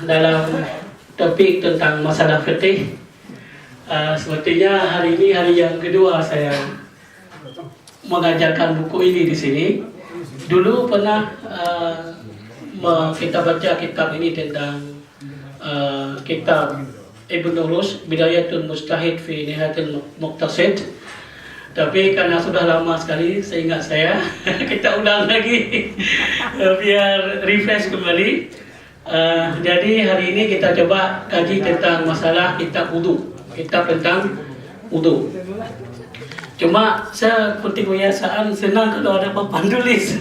dalam topik tentang masalah fikih. Sepertinya hari ini hari yang kedua saya mengajarkan buku ini di sini. Dulu pernah kita baca kitab ini tentang kitab Ibnu Rushd, Bidayatul Mujtahid fi Nihayatul Muqtasid. Tapi karena sudah lama sekali seingat saya kita ulang lagi biar refresh kembali. Jadi hari ini kita coba kaji tentang masalah kitab wudu, kitab tentang wudu. Cuma seperti kebiasaan senang kalau ada papan tulis.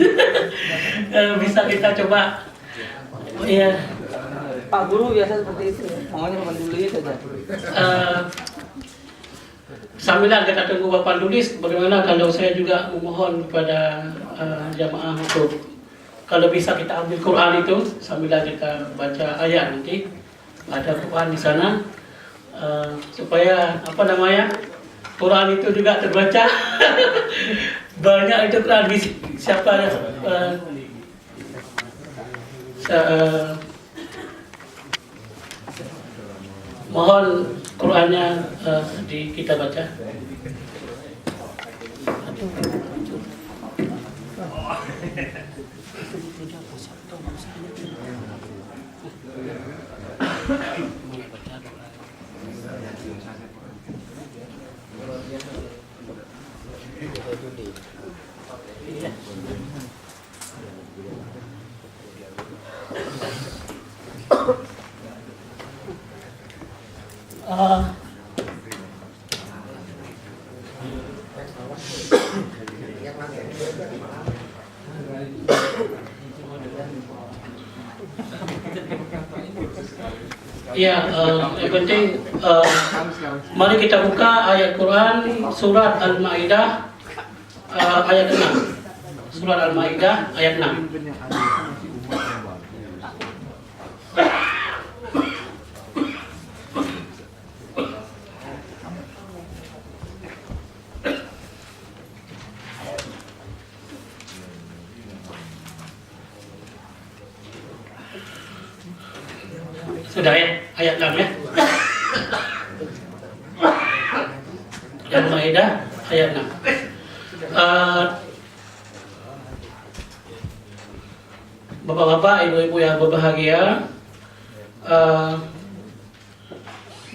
Bisa kita coba. Ya. Pak Guru biasa seperti itu, maunya papan tulis saja. Sambilan kita tunggu papan tulis, bagaimana kalau saya juga memohon kepada jamaah untuk kalau bisa kita ambil Quran itu sambil kita baca ayat, nanti ada Quran di sana supaya Quran itu juga terbaca. Banyak itu Quran siapa mohon Qurannya kita baca. Ya, yang penting mari kita buka ayat Quran surat Al-Maidah ayat 6. Surat Al-Maidah ayat 6. Sudah ya, ayat 6 ya. Al-Maidah ayat 6. Bapak-bapak, ibu-ibu yang berbahagia,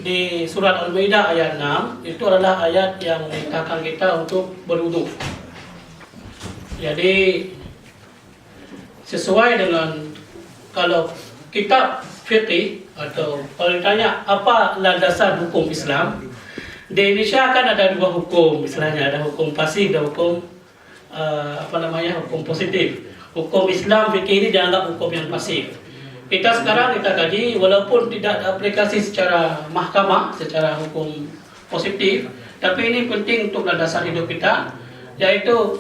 di surat Al-Maidah ayat 6 itu adalah ayat yang memerintahkan kita untuk berwudu. Jadi sesuai dengan kalau kitab fikih atau kalau ditanya apa landasan hukum Islam, di Indonesia kan ada dua hukum, misalnya ada hukum pasif dan hukum hukum positif. Hukum Islam fikih ini dianggap hukum yang pasif. Kita sekarang kita kaji walaupun tidak ada aplikasi secara mahkamah, secara hukum positif, tapi ini penting untuk landasan hidup kita, yaitu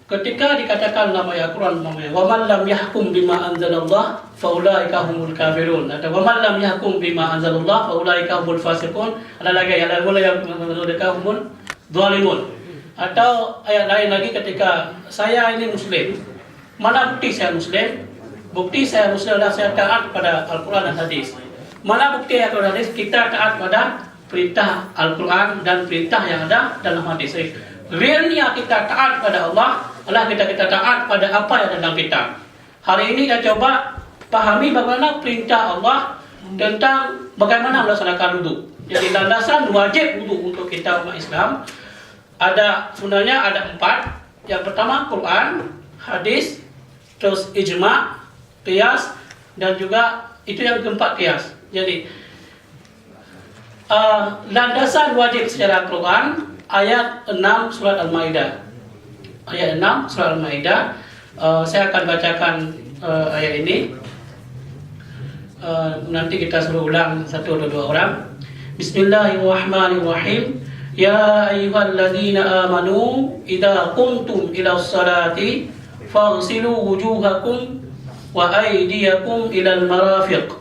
ketika dikatakan nama Al-Quran namanya wa man lam yahkum bima anzalallah fa ulaika humul kafirun, atau wa man lam yahkum bima anzalallah fa ulaika humul fasiqun, ada lagi ayat ulaika humul zalimun. Atau ayat lain lagi ketika saya ini muslim, mana bukti saya muslim? Bukti saya muslim adalah saya taat pada Al-Quran dan hadis. Mana bukti Al-Quran dan hadis? Kita taat pada perintah Al-Quran dan perintah yang ada dalam hadis. Realnya kita taat pada Allah adalah kita taat pada apa yang ada dalam kitab. Hari ini kita coba pahami bagaimana perintah Allah tentang bagaimana melaksanakan wudu. Jadi landasan wajib wudu untuk kita umat Islam sebenarnya ada 4. Yang pertama Quran, hadis, terus ijma, qiyas, dan juga itu yang keempat qiyas. Jadi landasan wajib secara Quran ayat 6 surat Al-Maidah. Ayat 6 surat Al-Maidah. Saya akan bacakan ayat ini. Nanti kita suruh ulang satu atau dua orang. Bismillahirrahmanirrahim. Ya ayyuhalladzina amanu idza qumtum ila sholati faghsilu wujuhakum wa aydiyakum ilal marafiq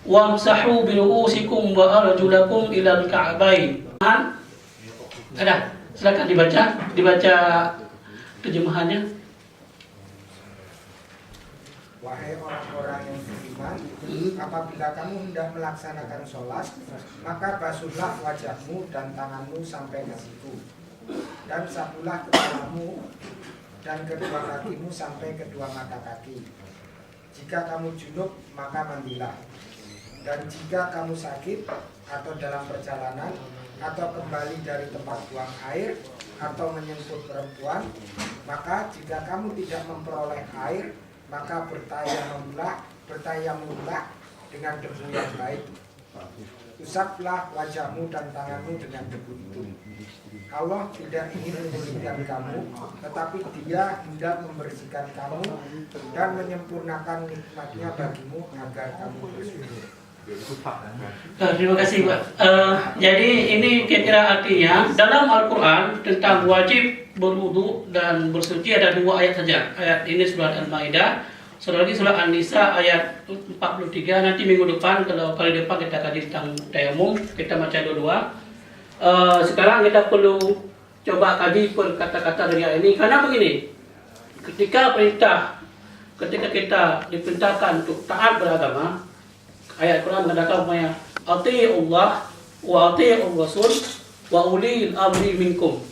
wamsahu bi ru'usikum wa arjulakum ilal ka'bayn. Ada, silakan dibaca terjemahannya. Wahai orang-orang yang beriman, berfirman, apabila kamu hendak melaksanakan sholat, maka basuhlah wajahmu dan tanganmu sampai ke siku, dan sapulah kepalamu dan kedua kakimu sampai kedua mata kaki. Jika kamu junub, maka mandilah. Dan jika kamu sakit atau dalam perjalanan atau kembali dari tempat buang air atau menyentuh perempuan, maka jika kamu tidak memperoleh air, maka bertayamumlah dengan debu yang baik. Usaplah wajahmu dan tanganmu dengan debu itu. Allah tidak ingin menyulitkan kamu, tetapi Dia hendak membersihkan kamu dan menyempurnakan nikmat-Nya bagimu agar kamu bersyukur. Terima kasih Pak. Jadi ini kira-kira artinya dalam Al-Quran tentang wajib berwudu dan bersuci ada 2 ayat saja. Ayat ini surat Al-Maidah, satu lagi surat An-Nisa ayat 43. Nanti minggu depan kalau kali depan kita kaji tentang tayamum, kita baca dua-dua. Sekarang kita perlu coba kaji per kata-kata dari ayat ini karena begini. Ketika kita diperintahkan untuk taat beragama, ayat Quran mengatakan umpamanya atii'ullah wa atii'ur rasul wa ulil amri minkum.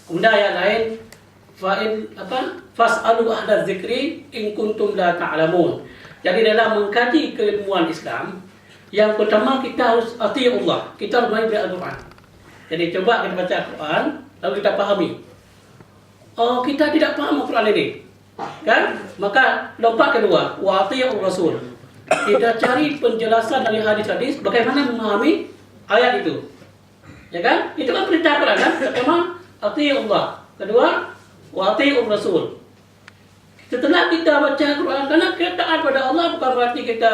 Kemudian ayat lain fas'alu ahla dzikri in kuntum la ta'lamun. Jadi dalam mengkaji keilmuan Islam, yang pertama kita harus atii'ullah, kita harus mulai dari Al-Quran. Jadi coba kita baca Al-Quran lalu kita pahami. Oh, kita tidak paham Al-Quran ini. Kan? Maka lompat kedua, wa atii'ur rasul. Kita cari penjelasan dari hadis-hadis bagaimana memahami ayat itu. Ya kan? Itu kan perintah Quran kan? Pertama, atii'ullah. Kedua, wa atii'ur rasul. Setelah kita baca Quran, karena kita taat pada Allah bukan berarti kita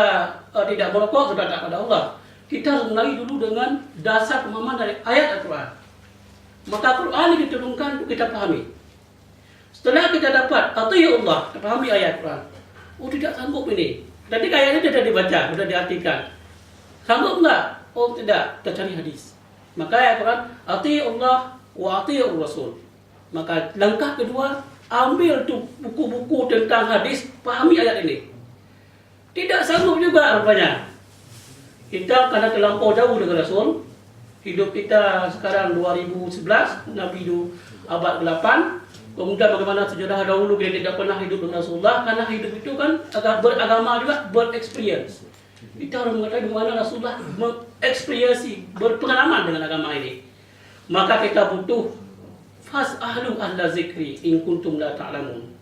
tidak merokok sudah taat pada Allah. Kita harus mulai dulu dengan dasar pemahaman dari ayat Al-Quran. Maka Quran yang diturunkan kita pahami. Setelah kita dapat atii'ullah, kita pahami ayat Quran. Oh, tidak sanggup ini. Tadi kayaknya sudah dibaca, sudah diartikan. Sanggup enggak? Oh tidak, kita cari hadis. Maka ayat Quran, atii'ullah wa atii'ur rasul. Maka langkah kedua, ambil tuh buku-buku tentang hadis, pahami ayat ini. Tidak sanggup juga rupanya. Kita karena terlampau jauh dengan Rasul. Hidup kita sekarang 2011, Nabi itu abad 8. Kemudian bagaimana sejarah dahulu kita tidak pernah hidup dengan Rasulullah, karena hidup itu kan agak beragama juga, berexperience. Kita harus mengetahui bagaimana Rasulullah mengeksperiensi, berpengalaman dengan agama ini. Maka kita butuh fas'alu ahla zikri in kuntum la ta'lamun.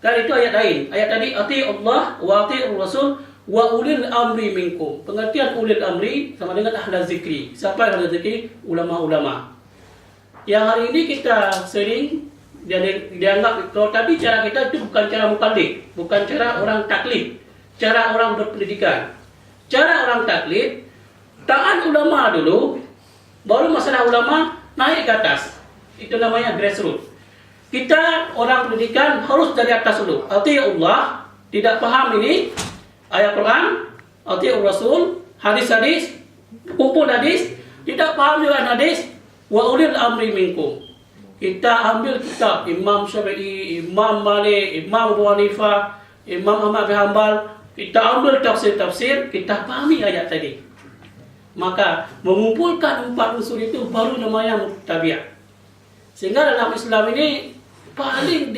Kan itu ayat lain. Ayat tadi atii'ullah wa atii'ur rasul wa ulil amri minkum. Pengertian ulil amri sama dengan ahla zikri. Siapa ahla zikri? Ulama-ulama. Yang hari ini kita sering dianggap kalau tadi cara kita itu bukan cara mukallid, bukan cara orang taklid, cara orang berpendidikan. Cara orang taklid, taat ulama dulu, baru masalah ulama naik ke atas. Itu namanya grassroots. Kita orang pendidikan harus dari atas dulu. Atii'ullah, tidak paham ini ayat Quran, atii'ur rasul, hadis-hadis, kumpul hadis, tidak paham juga hadis, wa ulil amri minkum. Kita ambil kitab Imam Syafi'i, Imam Malik, Imam Abu Hanifah, Imam Ahmad bin Hanbal, kita ambil tafsir-tafsir, kita pahami ayat tadi. Maka mengumpulkan 4 unsur itu baru namanya muttabi'. Sehingga dalam Islam ini paling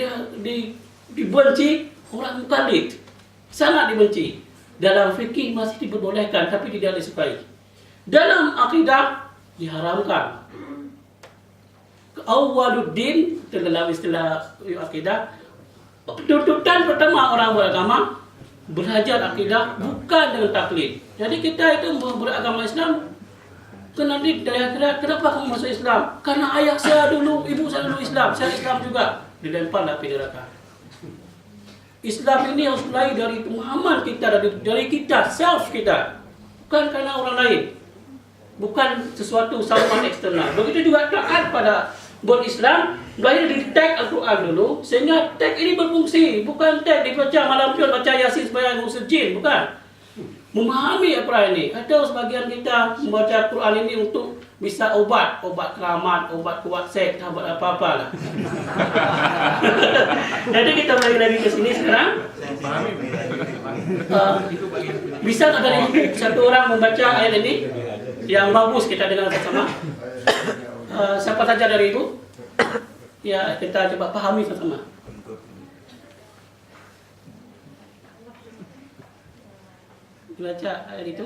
dibenci orang mukallid. Sangat dibenci. Dalam fikih masih diperbolehkan tapi tidak disukai. Dalam akidah diharamkan. Awwaluddin dalam istilah akidah, tuntutan pertama orang beragama belajar akidah bukan dengan taklid. Jadi kita itu beragama Islam kena dari akhirat. Kenapa kamu masuk Islam? Karena ayah saya dulu, ibu saya dulu Islam, saya Islam juga. Dilempar api neraka. Islam ini harus mulai dari pemahaman kita, dari kita, self kita, bukan karena orang lain, bukan sesuatu saluran eksternal. Begitu juga taat pada berislam, mulai dari tag Al-Quran dulu, sehingga tag ini berfungsi, bukan tag dibaca malam pion baca Yasin supaya ngusir jin, bukan. memahami apa ini. Ada sebagian kita membaca Quran ini untuk bisa obat keramat, obat kuat seks, obat apa-apa lah. Jadi kita balik lagi ke sini sekarang. Bisa nggak dari satu orang membaca ayat ini yang bagus kita dengar bersama? Siapa saja dari ibu? Ya, kita coba pahami sama-sama. Baca ayat itu.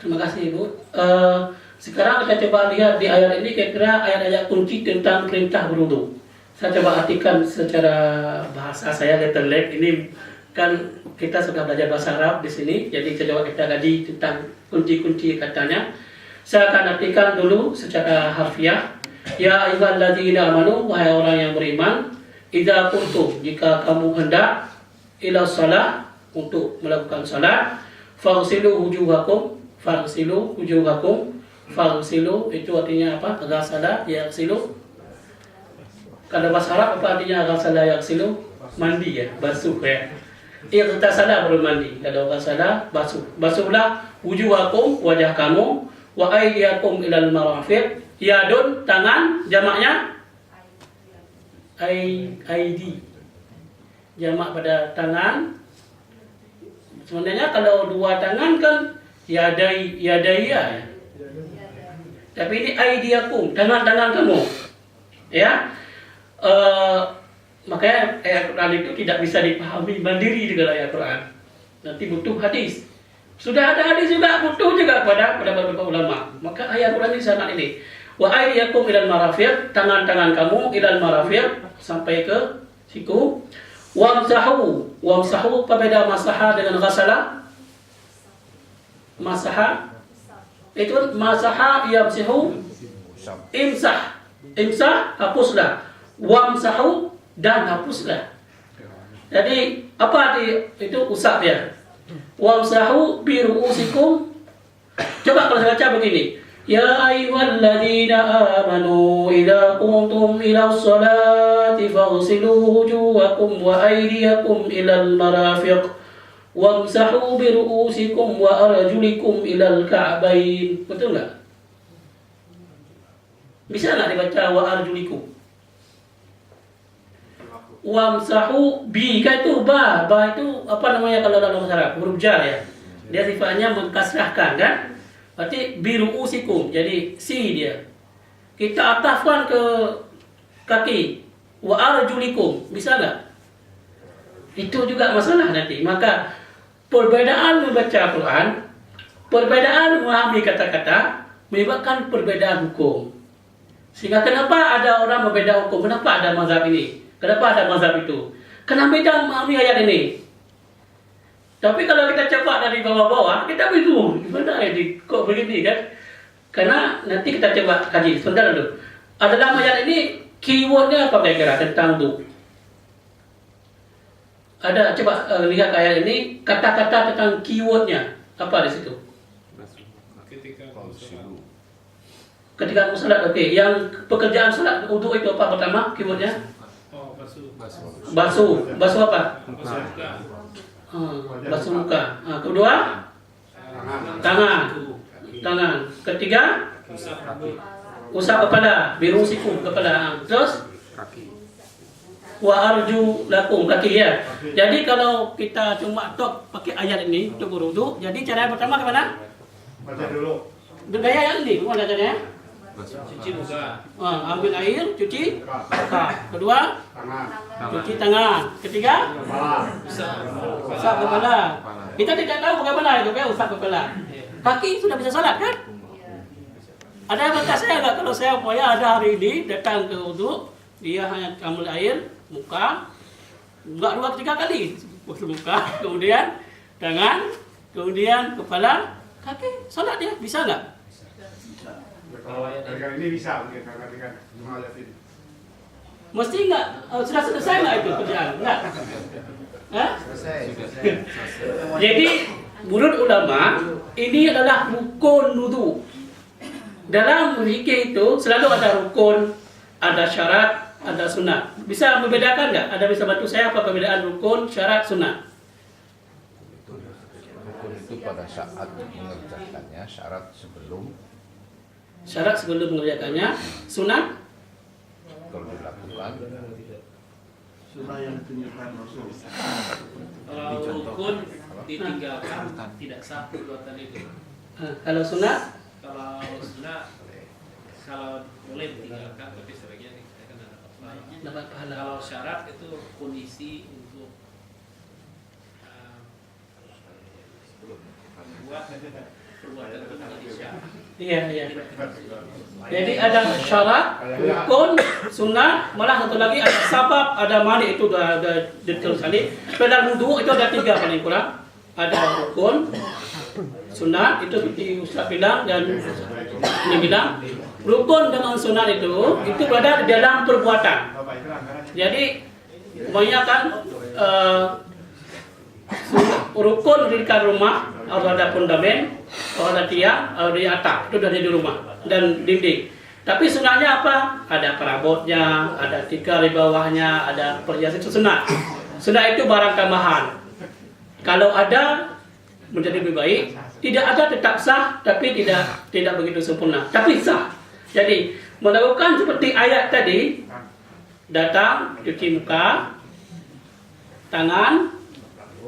Terima kasih Ibu. Sekarang kita coba lihat di ayat ini kira-kira ayat-ayat kunci tentang perintah berwudu. Saya coba artikan secara bahasa saya letter leg. Ini kan kita sudah belajar bahasa Arab di sini, jadi coba kita kaji tentang kunci-kunci katanya. Saya akan artikan dulu secara harfiah. Ya ayyuhalladzina amanu, wahai orang yang beriman, idza kuntum, jika kamu hendak ila shalah, untuk melakukan salat, faghsilu wujuhakum. Faghsilu wujuhakum. Faghsilu itu artinya apa? Ghasala yaghsilu. Kalau bahasa Arab apa artinya ghasala yaghsilu? Mandi ya, basuh ya. Ightasala baru mandi. Kalau ghasala basuh. Basuhlah wujuhakum, wajah kamu, wa aydiyakum ilal marafiq. Yadun tangan, jamaknya aidi. Jamak pada tangan. Sebenarnya kalau dua tangan kan yadaya ya. Tapi ini aidiakum, tangan-tangan kamu. Ya. Makanya ayat Quran itu tidak bisa dipahami mandiri dengan ayat Quran. Nanti butuh hadis. Sudah ada hadis juga, butuh juga pada beberapa ulama. Maka ayat Quran ini sangat ini. Wa aidiakum ilal marafiq, tangan-tangan kamu ilal marafiq sampai ke siku. Wamsahu, apa beda masaha dengan ghasala? Masaha itu masaha yamsihu, imsah hapuslah, wamsahu dan hapuslah. Jadi apa arti itu usap ya? Wamsahu bi ru'usikum. Coba kalau saya baca begini. Ya ayyuhalladzina amanu idza qumtum ila sholati faghsilu wujuhakum wa aydiyakum ilal marafiq wamsahu bi ru'usikum wa arjulikum ilal ka'bain. Betul enggak? Bisa enggak dibaca wa arjulikum? Wamsahu bi itu ba itu apa namanya kalau dalam bahasa Arab? Huruf jar ya. Dia sifatnya mengkasrahkan kan? Berarti biru usikum, jadi si dia. Kita atafkan ke kaki. Wa arjulikum, bisa nggak? Itu juga masalah nanti. Maka perbedaan membaca Quran, perbedaan memahami kata-kata, menyebabkan perbedaan hukum. Sehingga kenapa ada orang berbeda hukum? Kenapa ada mazhab ini? Kenapa ada mazhab itu? Karena beda memahami ayat ini. Tapi kalau kita coba dari bawah-bawah, kita bingung. Gimana ini? Kok begini kan? Karena nanti kita coba kaji. Sebentar dulu. Dalam ayat ini, keywordnya apa kira-kira tentang wudu? Ada, coba lihat ayat ini, kata-kata tentang keywordnya. Apa di situ? Ketika aku salat, oke. Yang pekerjaan salat wudu itu apa pertama? Keywordnya? Basuh. Basuh apa? Basuh muka. Kedua? Tangan. Ketiga? Usap kepala. Biru siku kepala. Terus? Wa arju lakum, kaki ya. Jadi kalau kita cuma tok pakai ayat ini untuk berwudu, jadi cara yang pertama kemana? Baca dulu. Gaya yang ini, mana caranya? Cuci muka. Ambil air, cuci muka. Kedua, Tangan. cuci tangan. Ketiga, Kepala. usap kepala. Kita tidak tahu bagaimana itu kan usap kepala. Kaki sudah bisa salat kan? Ada yang kata saya enggak, kalau saya ada hari ini datang ke wudu, dia hanya ambil air, muka, enggak 2-3 kali, muka, kemudian tangan, kemudian kepala, kaki, salat dia bisa enggak? Kalau dari ini bisa mungkin dengan cuma lihat ini. Mesti enggak? Sudah selesai enggak itu kerjaan? Enggak? Hah? Jadi menurut ulama ini adalah rukun wudu. Dalam fikih itu selalu ada rukun, ada syarat, ada sunat. Bisa membedakan nggak? Ada bisa bantu saya apa perbedaan rukun, syarat, sunat? Rukun itu pada saat mengerjakannya, syarat sebelum Mengerjakannya, sunat kalau dilakukan. Sunnah yang ditunjukkan Rasul. Kalau rukun ditinggalkan tidak sah perbuatan itu. kalau sunat Kalau sunnah, kalau boleh ditinggalkan tapi sebaiknya dikerjakan dan dapat pahala. dapat pahala. Kalau syarat itu kondisi untuk membuat perbuatan itu menjadi syarat. Iya. Jadi ada syarat, rukun, sunat, malah satu lagi ada sabab, ada mani, itu ada detail sekali. Dalam wudu itu ada 3 paling kurang. Ada rukun, sunat, itu seperti Ustaz bilang dan ini bilang. Rukun dengan sunat itu berada di dalam perbuatan. Jadi kebanyakan rukun dirikan rumah, harus ada fondamen, harus ada tiang, harus ada atap, itu dari di rumah dan dinding. Tapi sunatnya apa? Ada perabotnya, ada tikar di bawahnya, ada perhiasan, itu sunat. Sunat itu barang tambahan. Kalau ada menjadi lebih baik, tidak ada tetap sah, tapi tidak begitu sempurna, tapi sah. Jadi melakukan seperti ayat tadi, datang, cuci muka, tangan,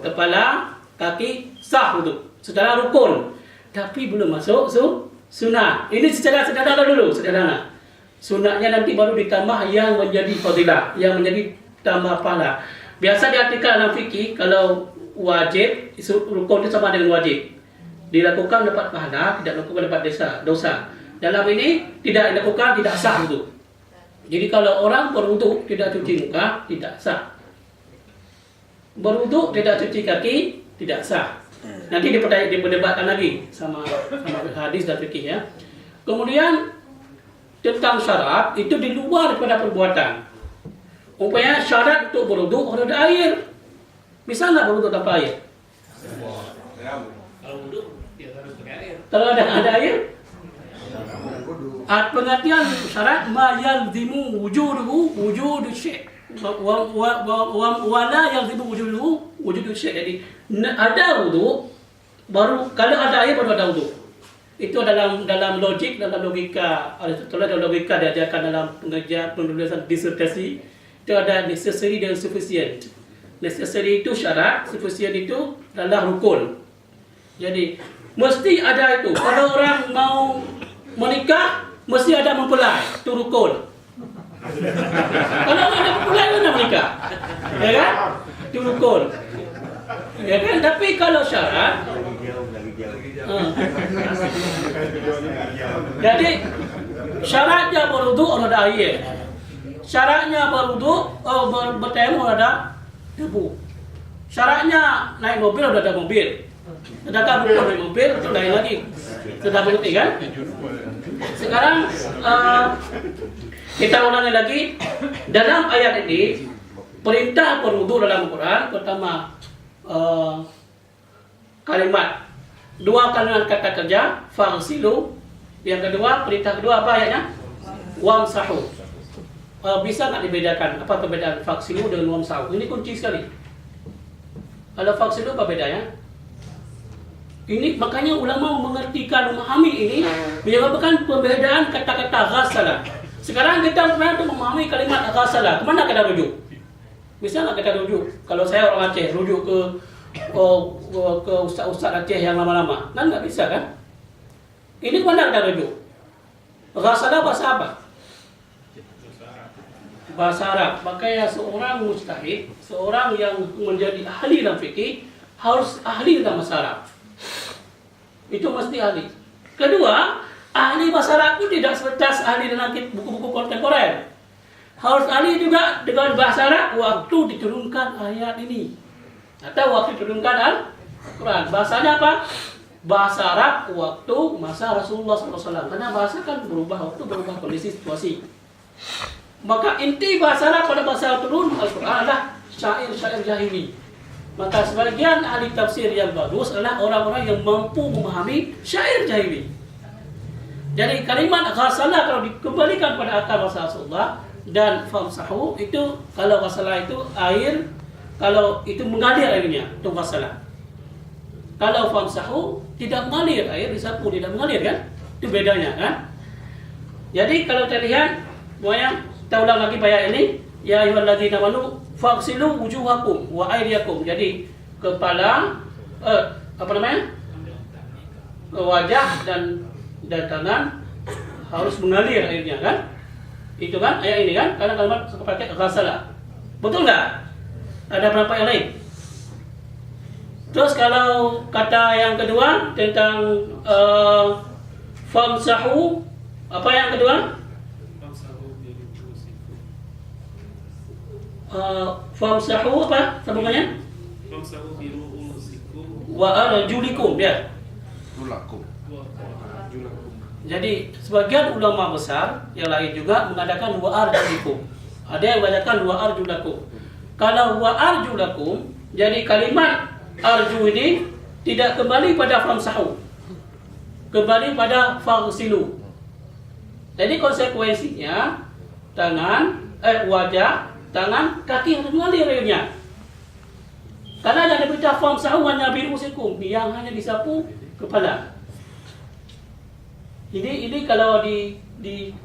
kepala, kaki, sah wudu. Secara rukun, tapi belum masuk sunnah. Ini secara sederhana dulu, sederhana. Sunnahnya nanti baru ditambah yang menjadi fadilah, yang menjadi tambah pahala. Biasa diartikan dalam fikih kalau wajib, rukun itu sama dengan wajib. Dilakukan dapat pahala, tidak dilakukan dapat dosa. Dalam ini tidak dilakukan tidak sah wudu. Jadi kalau orang berwudu tidak cuci muka, tidak sah. Berwudu tidak cuci kaki, tidak sah. Nanti diperdebatkan lagi sama hadis dan fikih ya. Kemudian tentang syarat itu di luar daripada perbuatan. Umpamanya syarat untuk berwudu harus ada air. Bisa nggak berwudu tanpa air? Kalau wudu dia harus pakai air. Kalau ada air? Pengertian syarat ma yalzimu wujuduhu wujudu syai' wa la yalzimu wujuduhu wujudu syai'. Jadi ada wudu baru kalau ada air baru ada wudu. Itu dalam logik, dalam logika Aristoteles, dalam logika diajarkan dalam pengajian penulisan disertasi. Itu ada necessary dan sufficient. Necessary itu syarat, sufficient itu adalah rukun. Jadi mesti ada itu. Kalau orang mau menikah mesti ada mempelai, itu rukun. Kalau ada mempelai mana menikah? Ya kan? Itu rukun. Ya kan? Tapi kalau syarat jadi syaratnya berwudu harus ada air. Syaratnya berwudu bertayamum ada debu. Syaratnya naik mobil udah ada mobil. Sedangkan bukan naik mobil itu lain lagi. Sudah mengerti kan? Sekarang kita ulangi lagi. Dalam ayat ini perintah berwudu dalam Quran pertama kalimat, dua kalimat kata kerja fagsilu. Yang kedua, perintah kedua apa ayatnya? Wamsahu. Bisa nggak dibedakan apa perbedaan fagsilu dengan wamsahu? Ini kunci sekali. Kalau fagsilu apa bedanya? Ini makanya ulama mengertikan, memahami ini menyebabkan perbedaan kata-kata ghasala. Sekarang kita untuk memahami kalimat ghasala, kemana kita rujuk? Bisa nggak kita rujuk? Kalau saya orang Aceh, rujuk ke ustaz-ustaz Aceh yang lama-lama, kan nggak bisa kan? Ini kemana kita rujuk? Ghasala bahasa apa? Bahasa Arab. Makanya seorang mujtahid, seorang yang menjadi ahli dalam fikih harus ahli dalam bahasa Arab. Itu mesti ahli. Kedua, ahli bahasa Arab itu tidak sebatas ahli dalam buku-buku kontemporer. Harus ahli juga dengan bahasa Arab waktu diturunkan ayat ini atau waktu diturunkan Al-Quran. Bahasanya apa? Bahasa Arab waktu masa Rasulullah SAW. Karena bahasa kan berubah waktu, berubah kondisi situasi. Maka inti bahasa Arab pada bahasa turun Al-Quran adalah syair-syair jahili. Maka sebagian ahli tafsir yang bagus adalah orang-orang yang mampu memahami syair jahili. Jadi kalimat ghasala kalau dikembalikan pada akal bahasa Rasulullah dan famsahu itu, kalau ghasala itu air, kalau itu mengalir airnya itu ghasala. Kalau famsahu tidak mengalir, air disapu tidak mengalir kan? Itu bedanya kan? Jadi kalau kita lihat kita ulang lagi ayat ini, ya ayyuhalladzina amanu faghsilu wujuhakum wa aydiyakum. Jadi kepala wajah dan tangan harus mengalir airnya kan? Itu kan ayat ini kan? Karena kalimat pakai ghasala. Betul enggak? Ada berapa yang lain? Terus kalau kata yang kedua tentang famsahu, apa yang kedua? Famsahu apa sambungannya? Famsahu bi ru'usikum Wa arjulikum ya. Tulakum. Jadi sebagian ulama besar yang lain juga mengadakan wa arjulikum. Ada yang mengadakan wa arjulakum. Kalau wa arjulakum, jadi kalimat arju ini tidak kembali pada famsahu, kembali pada faghsilu. Jadi konsekuensinya wajah, tangan, kaki harus mengalir airnya. Karena ada berita famsahu hanya bi ru'usikum, yang hanya disapu kepala. Ini kalau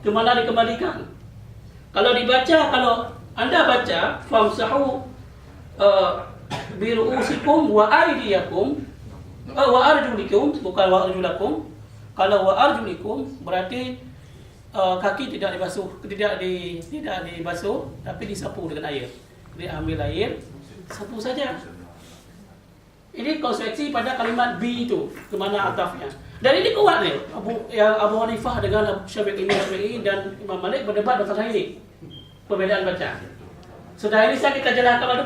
kemana dikembalikan? Kalau dibaca, kalau Anda baca famsahu bi ru'usikum wa aydiyakum wa arjulikum, bukan wa arjulakum. Kalau wa arjulikum berarti kaki tidak dibasuh, tidak dibasuh, tapi disapu dengan air. Dia ambil air, sapu saja. Ini konsekuensi pada kalimat bi itu, kemana atafnya. Dan ini kuat nih, Abu Hanifah dengan Syafi'i dan Imam Malik berdebat tentang ini, perbedaan baca. Sudah ini kita jelaskan ada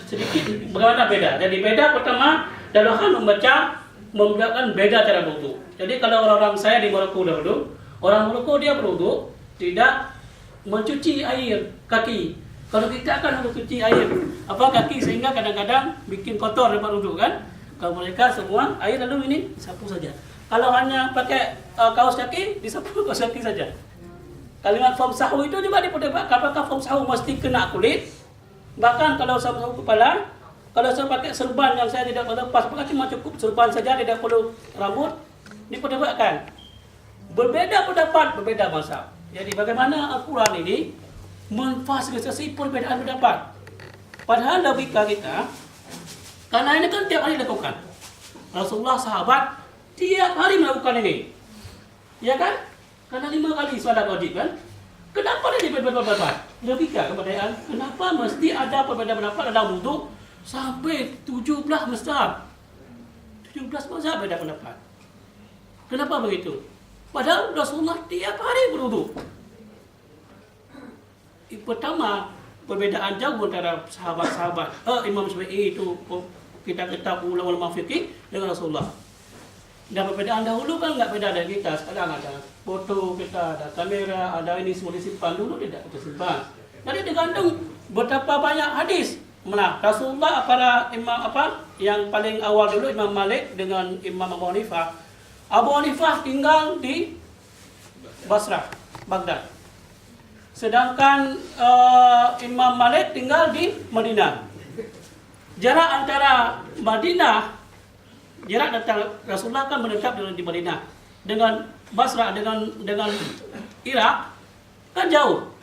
sedikit bagaimana beda. Jadi beda pertama dalam hal membaca membuatkan beda cara berwudu. Jadi kalau orang-orang saya di Maroko dahulu, orang Maroko dia berwudu tidak mencuci air kaki. Kalau kita akan mencuci air kaki sehingga kadang-kadang bikin kotor tempat wudu kan. Kalau mereka semua air lalu ini sapu saja. Kalau hanya pakai kaos kaki disapu kaos kaki saja. Kalimat famsahu itu juga diperdebatkan, apakah famsahu mesti kena kulit? Bahkan kalau famsahu kepala, kalau saya pakai serban yang saya tidak lepas, apakah cuma cukup serban saja, tidak perlu rambut? Diperdebatkan. Berbeda pendapat, berbeda mazhab. Jadi bagaimana Al-Quran ini memfasilitasi perbedaan pendapat? Padahal logika kita, karena ini kan tiap hari dilakukan. Rasulullah sahabat tiap hari melakukan ini. Ya kan? Karena 5 kali salat wajib kan? Kenapa dia berbeda pendapat? Logika kepercayaan. Kenapa mesti ada perbedaan pendapat dalam wudu sampai 17 mazhab? 17 mazhab beda pendapat. Kenapa begitu? Padahal Rasulullah tiap hari berwudu. Pertama, perbezaan jauh antara sahabat-sahabat. Imam Syafi'i itu kita ketahui ulama fikih dengan Rasulullah. Dan perbedaan dahulu kan nggak beda dari kita. Sekarang ada foto kita, ada kamera, ada ini semua disimpan. Dulu tidak kita simpan. Jadi tergantung betapa banyak hadis. Nah, Rasulullah para imam yang paling awal dulu Imam Malik dengan Imam Abu Hanifah. Abu Hanifah tinggal di Basrah, Baghdad. Sedangkan Imam Malik tinggal di Madinah. Jarak antara Madinah, jarak antara Rasulullah kan menetap di Madinah dengan Basrah dengan Irak kan jauh.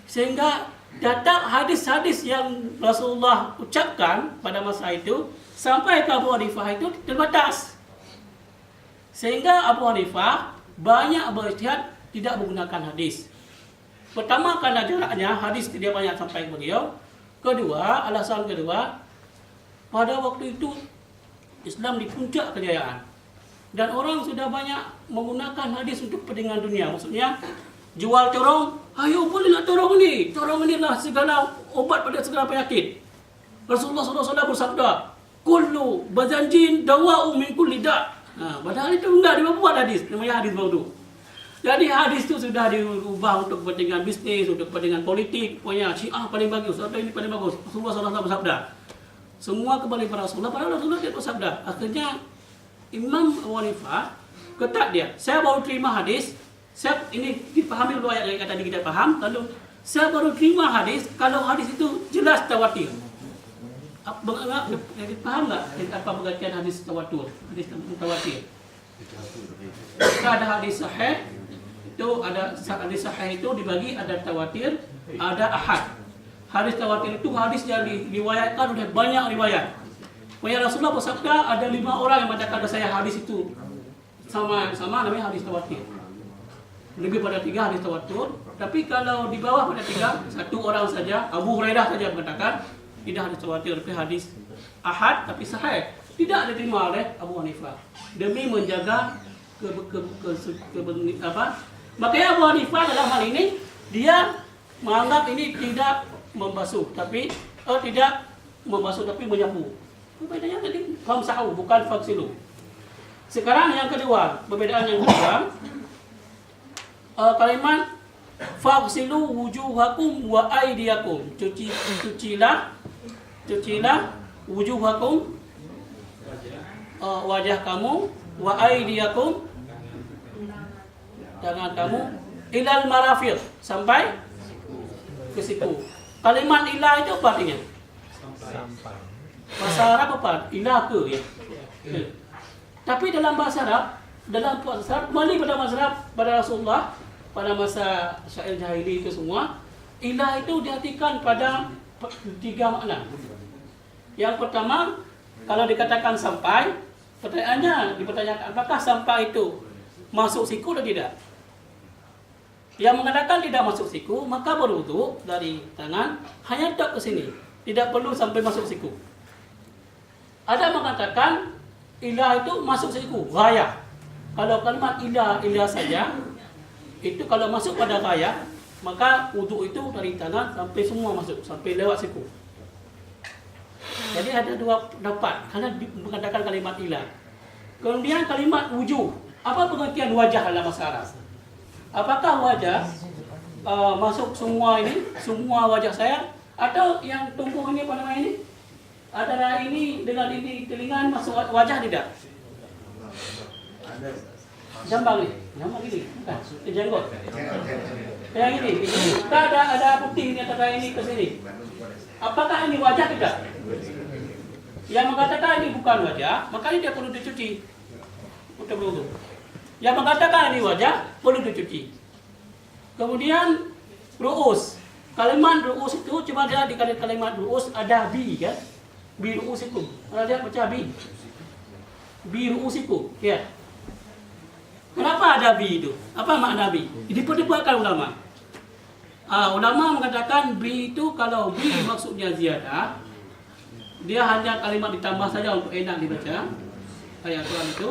Sehingga data hadis-hadis yang Rasulullah ucapkan pada masa itu sampai ke Abu Hanifah itu terbatas. Sehingga Abu Hanifah banyak berijtihad tidak menggunakan hadis. Pertama karena jaraknya hadis tidak banyak sampai ke beliau. Kedua, alasan kedua, pada waktu itu Islam di puncak kejayaan dan orang sudah banyak menggunakan hadis untuk kepentingan dunia. Maksudnya jual corong, ayo boleh nak corong ni. Corong ni lah segala obat pada segala penyakit. Rasulullah SAW bersabda, kullu bazanjin dawa'u min kulli da'. Padahal itu enggak dia buat hadis, namanya hadis baru. Jadi hadis itu sudah diubah untuk kepentingan bisnis, untuk kepentingan politik. Pokoknya Syiah paling bagus, atau ini paling bagus. Rasulullah SAW bersabda. Semua kembali pada Rasulullah, padahal Rasulullah tidak bersabda. Akhirnya Imam Abu Hanifah ketat dia. Saya baru terima hadis. Saya ini dipahami dulu ayat yang tadi kita faham. Lalu saya baru terima hadis kalau hadis itu jelas tawatir. Faham nggak apa pengertian hadis tawatur? Hadis tawatir. Jika ada hadis sahih, itu ada hadis sahih itu dibagi ada tawatir, ada ahad. Hadis tawatir itu hadis yang diriwayatkan oleh banyak riwayat. Pokoknya Rasulullah bersabda ada 5 orang yang mengatakan saya hadis itu sama namanya hadis tawatir. Lebih pada 3 hadis tawatur. Tapi kalau di bawah pada 3, 1 orang saja, Abu Hurairah saja mengatakan tidak hadis tawatir, tapi hadis ahad tapi sahih. Tidak diterima oleh Abu Hanifah demi menjaga makanya Abu Hanifah dalam hal ini dia menganggap ini tidak membasuh tapi menyapu. Bedanya tadi famsahu bukan faksilu. Sekarang yang kedua, perbedaan yang kedua, kalimat faksilu wujuhakum wa aydiyakum. Cucilah wujuhakum, wajah kamu, wa aydiyakum, tangan kamu, ilal marafiq, sampai ke siku. Kalimat ilah itu apa artinya? Bahasa Arab apa? Ilah ke ya? Tapi dalam bahasa Arab, kembali pada bahasa Arab, pada Rasulullah, pada masa syair jahili itu semua, ilah itu diartikan pada 3 makna. Yang pertama, kalau dikatakan sampai, pertanyaannya dipertanyakan apakah sampai itu masuk siku atau tidak? Yang mengatakan tidak masuk siku, maka berwudu dari tangan hanya tak ke sini, tidak perlu sampai masuk siku. Ada mengatakan ilah itu masuk siku, ghayah. Kalau kalimat ilah saja, itu kalau masuk pada ghayah, maka wudu itu dari tangan sampai semua masuk, sampai lewat siku. Jadi ada 2 pendapat karena mengatakan kalimat ilah. Kemudian kalimat wujuh, apa pengertian wajah dalam bahasa Arab? Apakah wajah masuk semua ini, semua wajah saya, atau yang tumbuh ini apa namanya ini? Antara ini dengan ini telinga masuk wajah tidak? Jambang ini, bukan? Jenggot. Yang ini, kita ada putih ini antara ini ke sini. Apakah ini wajah tidak? Yang mengatakan ini bukan wajah, maka ini dia perlu dicuci untuk berwudu. Yang mengatakan ini wajah perlu dicuci. Kemudian ru'us. Kalimat ru'us itu cuma dia di kalimat ru'us ada bi kan? Bi ru'usikum. Kalau lihat baca bi. Bi ru'usikum. Ya. Kenapa ada bi itu? Apa makna bi? Diperdebatkan ulama. Ulama mengatakan bi itu kalau bi maksudnya ziyadah, dia hanya kalimat ditambah saja untuk enak dibaca ayat Quran itu.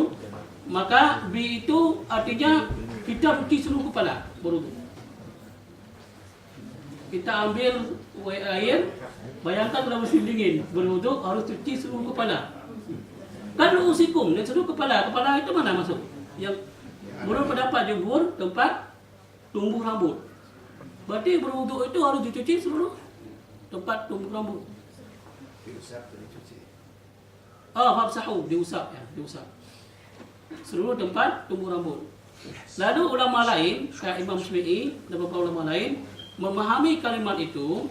Maka bi itu artinya kita cuci seluruh kepala berwudu. kita ambil air, bayangkan kalau musim dingin, berwuduk harus cuci seluruh kepala. Kan ru'usikum, dan seluruh kepala. Kepala itu mana masuk? Yang menurut pendapat jumhur, tempat tumbuh rambut. Berarti berwuduk itu harus dicuci seluruh tempat tumbuh rambut. Famsahu, diusap ya, diusap. Seluruh tempat tumbuh rambut. Lalu ulama lain, kayak Imam Syafi'i dan beberapa ulama lain memahami kalimat itu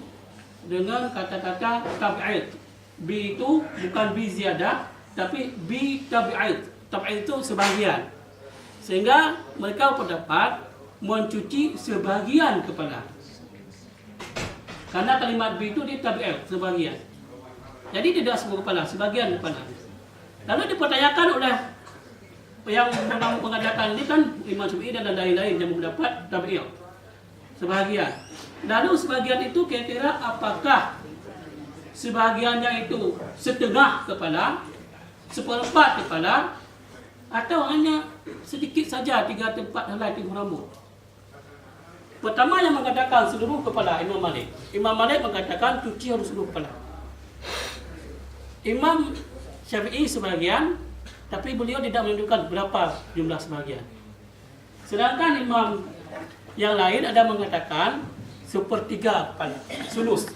dengan kata-kata tab'id. Bi itu bukan bi ziyadah, tapi bi tab'id. Tab'id itu sebagian. Sehingga mereka berpendapat mencuci sebagian kepala. Karena kalimat bi itu di tab'id, sebagian. Jadi tidak semua kepala, sebagian kepala. Lalu dipertanyakan oleh yang mengadakan ini kan Imam Syafi'i dan lain-lain yang mendapat tabi'iyah sebagian. Lalu sebagian itu kira-kira apakah sebagiannya itu setengah kepala, seperempat kepala, atau hanya sedikit saja 3 tempat helai tumbuh rambut? Pertama yang mengatakan seluruh kepala, Imam Malik. Imam Malik mengatakan cuci harus seluruh kepala. Imam Syafi'i sebagian, tapi beliau tidak menunjukkan berapa jumlah sebagian. Sedangkan imam yang lain ada mengatakan 1/3 kepala, sulus.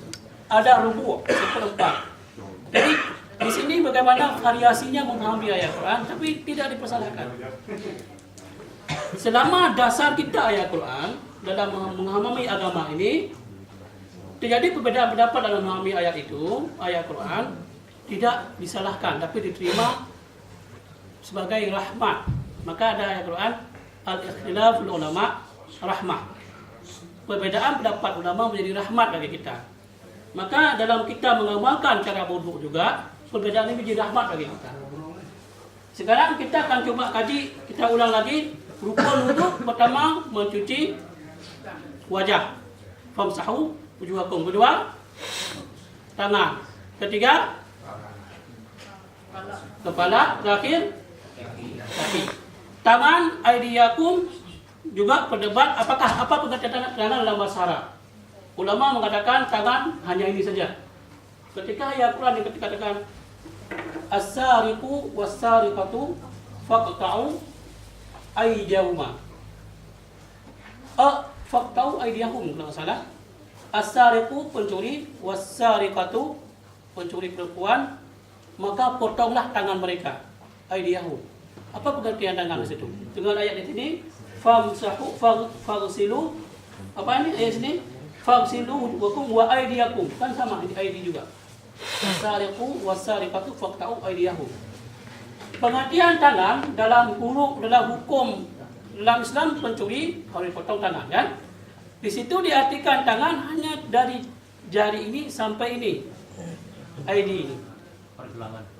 Ada rubu', 1/4. Jadi di sini bagaimana variasinya memahami ayat Quran, tapi tidak dipersalahkan. Selama dasar kita ayat Quran dalam memahami agama ini, terjadi perbedaan pendapat dalam memahami ayat itu, ayat Quran, tidak disalahkan, tapi diterima sebagai rahmat. Maka ada ayat Quran, al-ikhtilaf ulama rahmah. Perbedaan pendapat ulama menjadi rahmat bagi kita. Maka dalam kita mengamalkan cara wudhu juga, perbedaan ini menjadi rahmat bagi kita. Sekarang kita akan coba kaji, kita ulang lagi. Rukun wudhu pertama mencuci wajah, famsahu wujuhakum. Kedua, tangan. Ketiga, kepala. Terakhir, kaki. Tangan, aidiyakum, juga berdebat apa pengertian tangan dalam bahasa Arab. Ulama mengatakan tangan hanya ini saja. Ketika ayat Quran yang ketika katakan as-sariqu was-sariqatu faqta'u aydiyahuma. Faqta'u aydiyahum kalau salah. As-sariqu pencuri, was-sariqatu pencuri perempuan, maka potonglah tangan mereka. Aydiyahum. Apa pengertian tangan di situ? Dengan ayat di sini, famsahu faghsilu, apa ini ayat sini? Faghsilu wujuhakum wa aydiyakum. Kan sama ini aidi juga. As-sariqu was-sariqatu faqta'u aydiyahum. Pengertian tangan dalam hukum dalam Islam pencuri harus potong tangan kan? Di situ diartikan tangan hanya dari jari ini sampai ini. Aidi ini.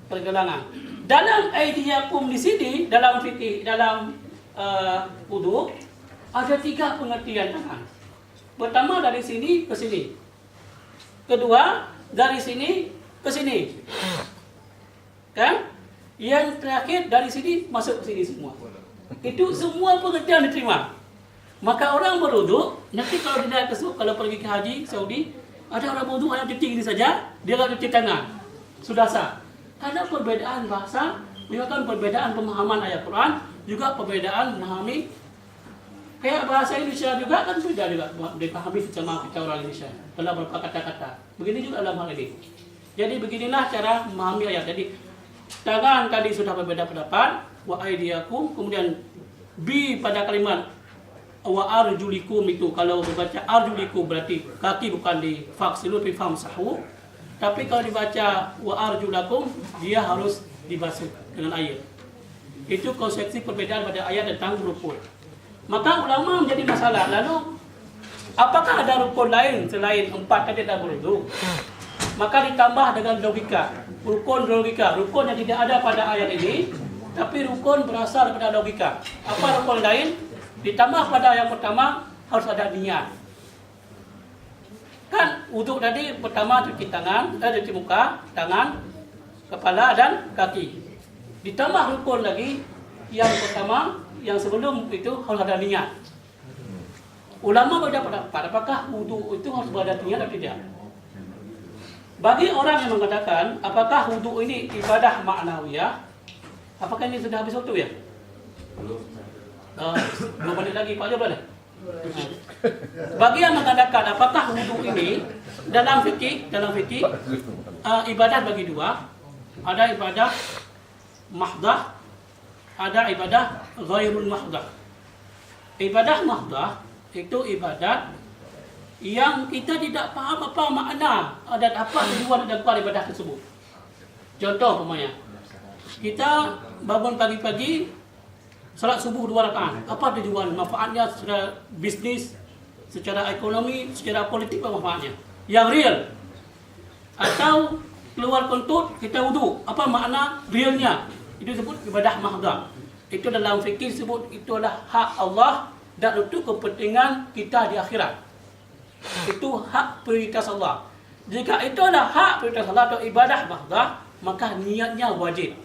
Pergelangan. Dalam aidiyakum di sini dalam fikih dalam wudu ada 3 pengertian tangan. Pertama dari sini ke sini. Kedua dari sini ke sini. Kan? Yang terakhir dari sini masuk ke sini semua. Itu semua pengertian diterima. Maka orang berwudu nanti kalau dia kalau pergi ke haji Saudi, ada orang wudu hanya cuci ini saja, dia enggak cuci tangan. Sudah sah. Ada perbedaan bahasa, juga kan perbedaan pemahaman ayat Quran, juga perbedaan memahami. Kayak bahasa Indonesia juga kan beda juga dipahami sama kita orang Indonesia dalam beberapa kata-kata. Begini juga dalam hal ini. Jadi beginilah cara memahami ayat. Jadi tangan tadi sudah berbeda pendapat, wa aydiyakum, kemudian bi pada kalimat wa arjulikum itu kalau dibaca arjulikum berarti kaki bukan di faksilu fi famsahu. Tapi kalau dibaca wa arjulakum dia harus dibasuh dengan air. Itu konsepsi perbedaan pada ayat tentang rukun. Maka ulama menjadi masalah. Lalu apakah ada rukun lain selain 4 tadi dalam wudu? Maka ditambah dengan logika. Rukun yang tidak ada pada ayat ini, tapi rukun berasal daripada logika. Apa rukun lain? Ditambah pada yang pertama harus ada niat. Kan wudu tadi pertama cuci tangan, cuci muka, tangan, kepala dan kaki. Ditambah rukun lagi yang pertama, yang sebelum itu harus ada niat. ulama berbeda pendapat apakah wudu itu harus berada niat atau tidak. Bagi orang yang mengatakan apakah wudu ini ibadah maknawiyah, apakah ini sudah habis waktu ya? 2 menit lagi Pak Jo boleh? Bagi yang mengatakan apakah wudu ini dalam fikih ibadah bagi dua, ada ibadah mahdah, ada ibadah ghairul mahdah. Ibadah mahdah itu ibadat yang kita tidak faham apa makna dan apa tujuan dalam ibadah tersebut. Contoh umpamanya, kita bangun pagi-pagi salat subuh 2 rakaat. Apa tujuan? Manfaatnya secara bisnis, secara ekonomi, secara politik apa manfaatnya? Yang real. Atau keluar kentut kita wudu. Apa makna realnya? Itu disebut ibadah mahdah. Itu dalam fikih disebut itu adalah hak Allah dan untuk kepentingan kita di akhirat. Itu hak prioritas Allah. Jika itu adalah hak prioritas Allah atau ibadah mahdah, maka niatnya wajib.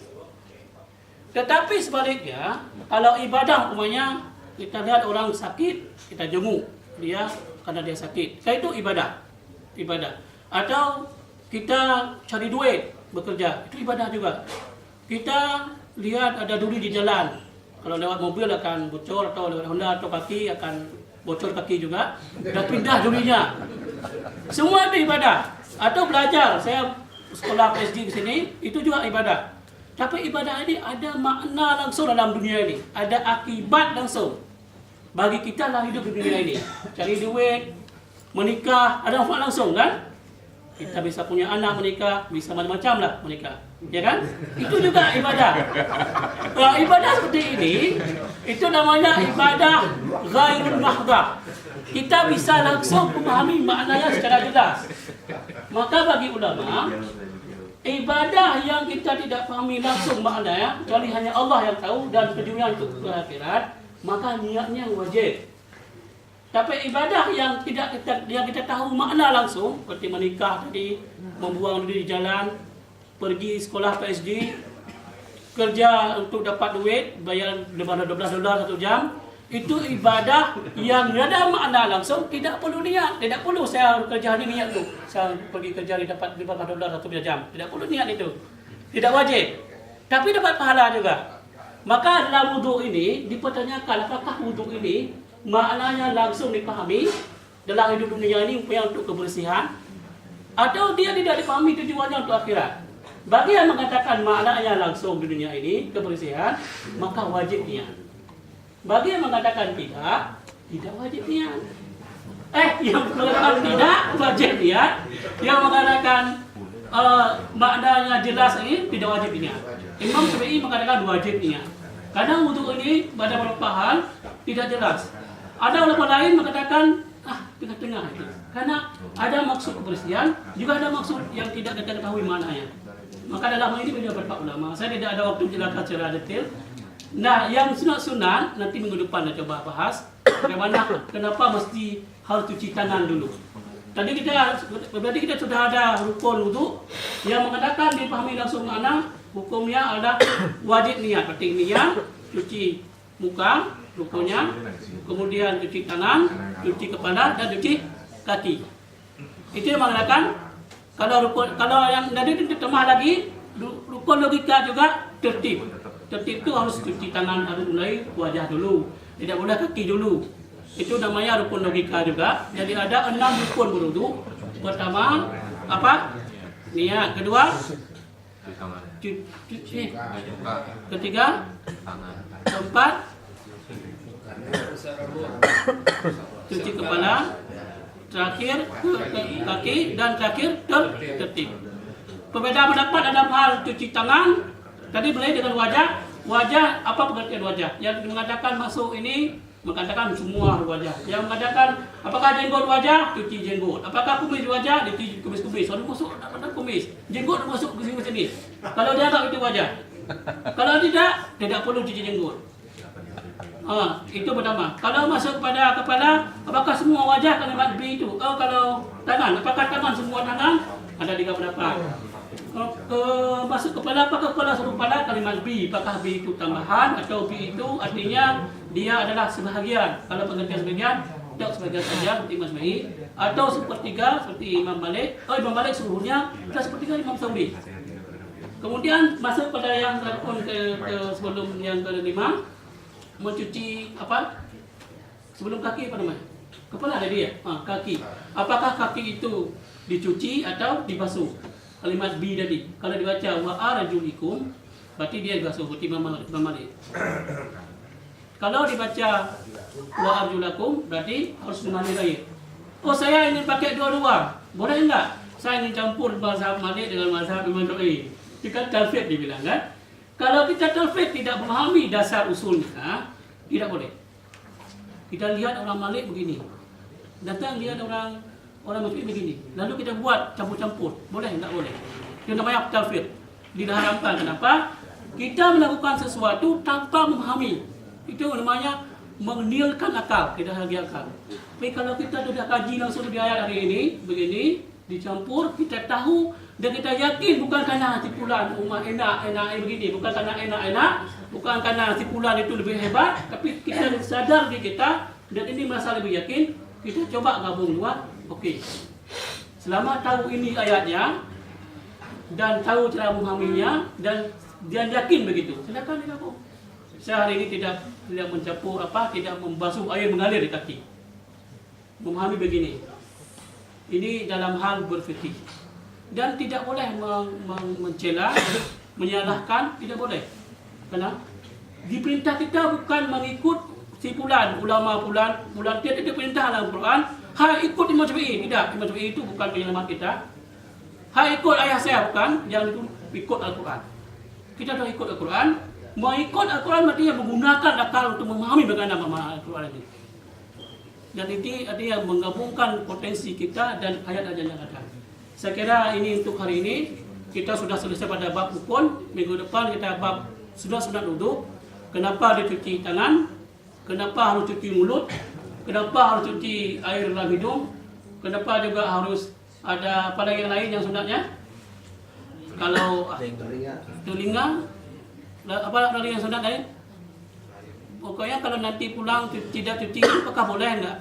Tetapi sebaliknya, kalau ibadah umpamanya kita lihat orang sakit, kita jenguk dia karena dia sakit. Itu ibadah. Atau kita cari duit, bekerja, itu ibadah juga. Kita lihat ada duri di jalan. Kalau lewat mobil akan bocor, atau lewat Honda atau kaki akan bocor kaki juga. Dan pindah durinya. Semua itu ibadah. Atau belajar, saya sekolah PhD di sini, itu juga ibadah. Tapi ibadah ini ada makna langsung dalam dunia ini. Ada akibat langsung. Bagi kita lah hidup di dunia ini. Cari duit, menikah, ada manfaat langsung kan? Kita bisa punya anak menikah, bisa macam-macam lah menikah. Ya kan? Itu juga ibadah. Nah, ibadah seperti ini, itu namanya ibadah ghairul mahdah. Kita bisa langsung memahami maknanya secara jelas. Maka bagi ulama, ibadah yang kita tidak pahami langsung maknanya, kecuali hanya Allah yang tahu dan tujuannya untuk akhirat, maka niatnya wajib. Tapi ibadah yang kita tahu makna langsung, seperti menikah tadi, membuang diri di jalan, pergi sekolah PhD, kerja untuk dapat duit, bayar $12 1 jam, itu ibadah yang ada makna langsung, tidak perlu niat. Tidak perlu saya kerja hari niat tu. Saya pergi kerja dapat $15 1 jam. Tidak perlu niat itu. Tidak wajib. Tapi dapat pahala juga. Maka dalam wudu ini dipertanyakan apakah wudu ini maknanya langsung dipahami dalam hidup dunia ini untuk kebersihan, atau dia tidak dipahami tujuannya untuk akhirat. Bagi yang mengatakan maknanya langsung di dunia ini kebersihan, maka wajib niat. Bagi yang mengatakan tidak wajib niat. Yang mengatakan tidak wajib niat, yang mengatakan maknanya jelas ini tidak wajib niat. Imam Syafi'i mengatakan wajib niat. Karena wudu ini pada beberapa hal tidak jelas. Ada ulama lain mengatakan tengah-tengah itu. Karena ada maksud kebersihan, juga ada maksud yang tidak kita ketahui maknanya. Maka dalam hal ini beda beberapa ulama. Saya tidak ada waktu jelaskan secara detail. Nah, yang sunat-sunat nanti minggu depan kita coba bahas bagaimana kenapa mesti harus cuci tangan dulu. Tadi berarti kita sudah ada rukun wudu yang mengatakan dipahami langsung makna hukumnya adalah wajib niat. Berarti niat, cuci muka, rukunnya, kemudian cuci tangan, cuci kepala dan cuci kaki. Itu yang mengatakan kalau yang tadi ditambah lagi rukun logika juga tertib. Tertib itu harus cuci tangan, harus mulai wajah dulu, tidak boleh kaki dulu. Itu namanya rukun logika juga. Jadi ada 6 rukun berwudu. Pertama apa? Niat. Kedua cuci. Ketiga keempat cuci kepala. Terakhir kaki dan terakhir tertib. Perbedaan pendapat dalam hal cuci tangan. Tadi mulai dengan wajah. Wajah, apa pengertian wajah? Yang mengatakan masuk ini, mengatakan semua wajah. Yang mengatakan, apakah jenggot wajah? Cuci jenggot. Apakah kumis wajah? Cuci kumis-kumis. Kalau masuk, ada kumis. Jenggot masuk ke sini. Kalau dia anggap itu wajah. Kalau tidak perlu cuci jenggot. Itu pertama. Kalau masuk pada kepala, apakah semua wajah kalimat B itu? Kalau tangan, apakah tangan semua tangan? Ada 3 pendapat. Masuk kepala, apakah kepala seluruh kepala? Kalimat B. Apakah B itu tambahan atau B itu artinya dia adalah sebahagian? Kalau pengertian sebahagian, tak sebagian saja seperti Imam Syafi'i, atau sepertiga seperti Imam Malik. Imam Malik seluruhnya, dan sepertiga Imam Sauri. Kemudian masuk pada yang ke sebelum yang kelima, mencuci apa? Sebelum kaki apa namanya? Kepala ada dia, kaki. Apakah kaki itu dicuci atau dibasuh? Kalimat B tadi, kalau dibaca wa arjulikum, berarti dia dibasuh seperti Imam Malik. Kalau dibaca wa arjulakum, berarti harus mengalir air. Oh, saya ingin pakai dua-dua, boleh enggak? Saya ingin campur mazhab Malik dengan mazhab Imam Syafi'i. Jika talfid dibilang kan? Kalau kita talfid tidak memahami dasar usulnya, tidak boleh. Kita lihat orang Malik begini, datang lihat orang Muslim begini, lalu kita buat campur-campur, boleh enggak boleh? Itu namanya talfid. Diharamkan. Kenapa? Kita melakukan sesuatu tanpa memahami. Itu namanya menilkan akal, tidak lagi akal. Tapi kalau kita sudah kaji langsung di ayat hari ini, begini, dicampur, kita tahu dan kita yakin bukan karena si fulan enak begini, bukan karena enak, bukan karena si fulan itu lebih hebat, tapi kita sadar di kita dan ini merasa lebih yakin, kita coba gabung dua, okey. Selama tahu ini ayatnya dan tahu cara memahaminya dan yakin begitu, silakan digabung. Saya hari ini tidak mencampur tidak membasuh air mengalir di kaki. Memahami begini. Ini dalam hal berfikih. Dan tidak boleh mencela, menyalahkan, tidak boleh. Kenapa? Diperintah kita bukan mengikut si fulan, ulama fulan, dia ada perintah dalam Quran, ikut Imam Syafi'i. Tidak, Imam Syafi'i itu bukan penyelamat kita. Ikut ayah saya, bukan, jangan ikut Al-Quran. Kita dah ikut Al-Quran. Mengikut Al-Quran artinya menggunakan akal untuk memahami bagaimana makna Al-Quran ini. Dan ini artinya menggabungkan potensi kita dan ayat-ayat yang ada. Saya kira ini untuk hari ini. Kita sudah selesai pada bab rukun. Minggu depan kita bab sudah sunat wuduk. Kenapa dicuci tangan? Kenapa harus cuci mulut? Kenapa harus cuci air dalam hidung? Kenapa juga harus ada apa lagi yang lain yang sunatnya? Kalau telinga, apa lagi yang sunat lain? Pokoknya kalau nanti pulang tidak cuci, apakah boleh enggak?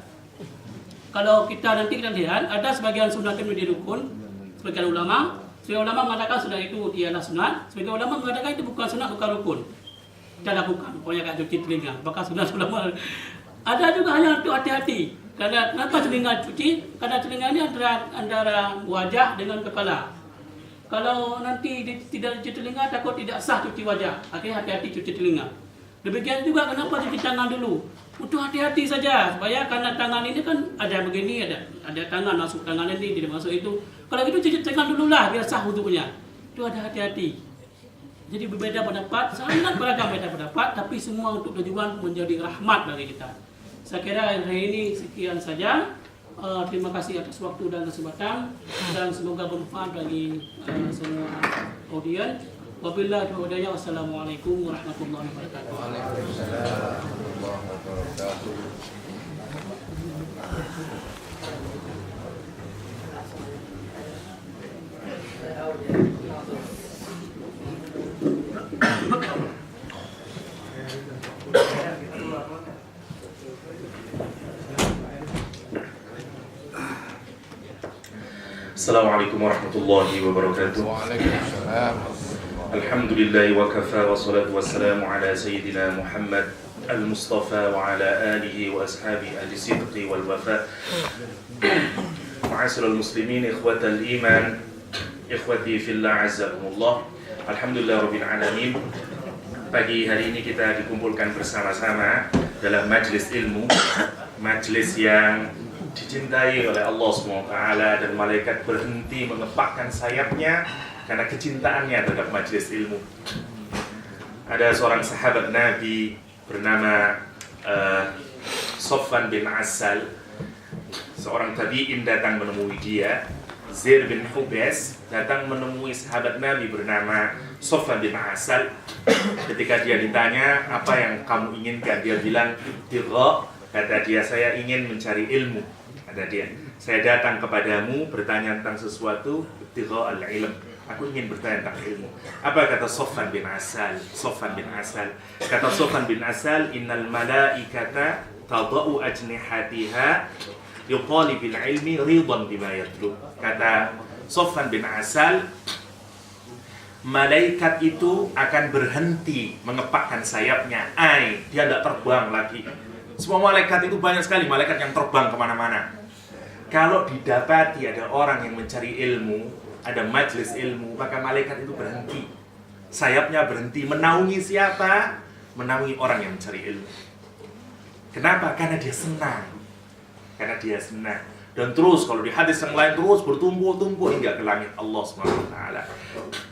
Kalau kita lihat ada sebagian sunat yang menjadi rukun, sebagian ulama mengatakan sunat itu ialah sunat, sebagian ulama mengatakan itu bukan sunat, bukan rukun. Kita lakukan, pokoknya kayak cuci telinga, apakah sunat ulama? Ada juga hanya untuk hati-hati. Kenapa telinga cuci? Karena telinga ini antara wajah dengan kepala. Kalau nanti tidak cuci telinga, takut tidak sah cuci wajah. Akhirnya hati-hati cuci telinga. Demikian juga kenapa cuci tangan dulu? Untuk hati-hati saja, supaya karena tangan ini kan ada begini, ada tangan masuk tangan ini, tidak masuk itu. Kalau gitu cuci tangan dulu lah, biar sah wuduknya. Itu ada hati-hati. Jadi berbeda pendapat, sangat beragam beda pendapat, tapi semua untuk tujuan menjadi rahmat bagi kita. Saya kira hari ini sekian saja. Terima kasih atas waktu dan kesempatan dan semoga bermanfaat bagi semua audien. Wabillahi taufiq. Wassalamualaikum warahmatullahi wabarakatuh. Waalaikumsalam warahmatullahi wabarakatuh. Assalamualaikum warahmatullahi wabarakatuh. Waalaikumsalam. Alhamdulillah wa kafa wa salatu wassalamu ala sayyidina Muhammad al-Mustafa wa ala alihi wa ashabihi ahli sidqi wal wafa. Ma'asyiral muslimin, ikhwatal iman, ikhwati fillah azzakumullah. Alhamdulillah rabbil alamin. Pagi hari ini kita dikumpulkan bersama-sama dalam majlis ilmu, majlis yang dicintai oleh Allah SWT dan malaikat berhenti mengepakkan sayapnya karena kecintaannya terhadap majlis ilmu. Ada seorang sahabat Nabi bernama Sofwan bin Asal. Seorang tabi'in datang menemui dia. Zair bin Hubes datang menemui sahabat Nabi bernama Sofwan bin Asal. Ketika dia ditanya, apa yang kamu inginkan? Dia bilang, ibtigha. Kata dia, saya ingin mencari ilmu. Kata dia, saya datang kepadamu bertanya tentang sesuatu, ibtigha al-ilm. Aku ingin bertanya tentang ilmu. Apa kata Sofwan bin Asal? Kata Sofwan bin Asal, innal malaikata tadau ajnihatiha liqalibil ilmi ridan bima yatlub. Kata Sofwan bin Asal, malaikat itu akan berhenti mengepakkan sayapnya. Dia tidak terbang lagi. Semua malaikat itu banyak sekali malaikat yang terbang kemana-mana. Kalau didapati ada orang yang mencari ilmu, ada majelis ilmu, maka malaikat itu berhenti. Sayapnya berhenti. Menaungi siapa? Menaungi orang yang mencari ilmu. Kenapa? Karena dia senang. Dan terus kalau di hadis yang lain terus bertumbuh-tumbuh hingga ke langit Allah SWT.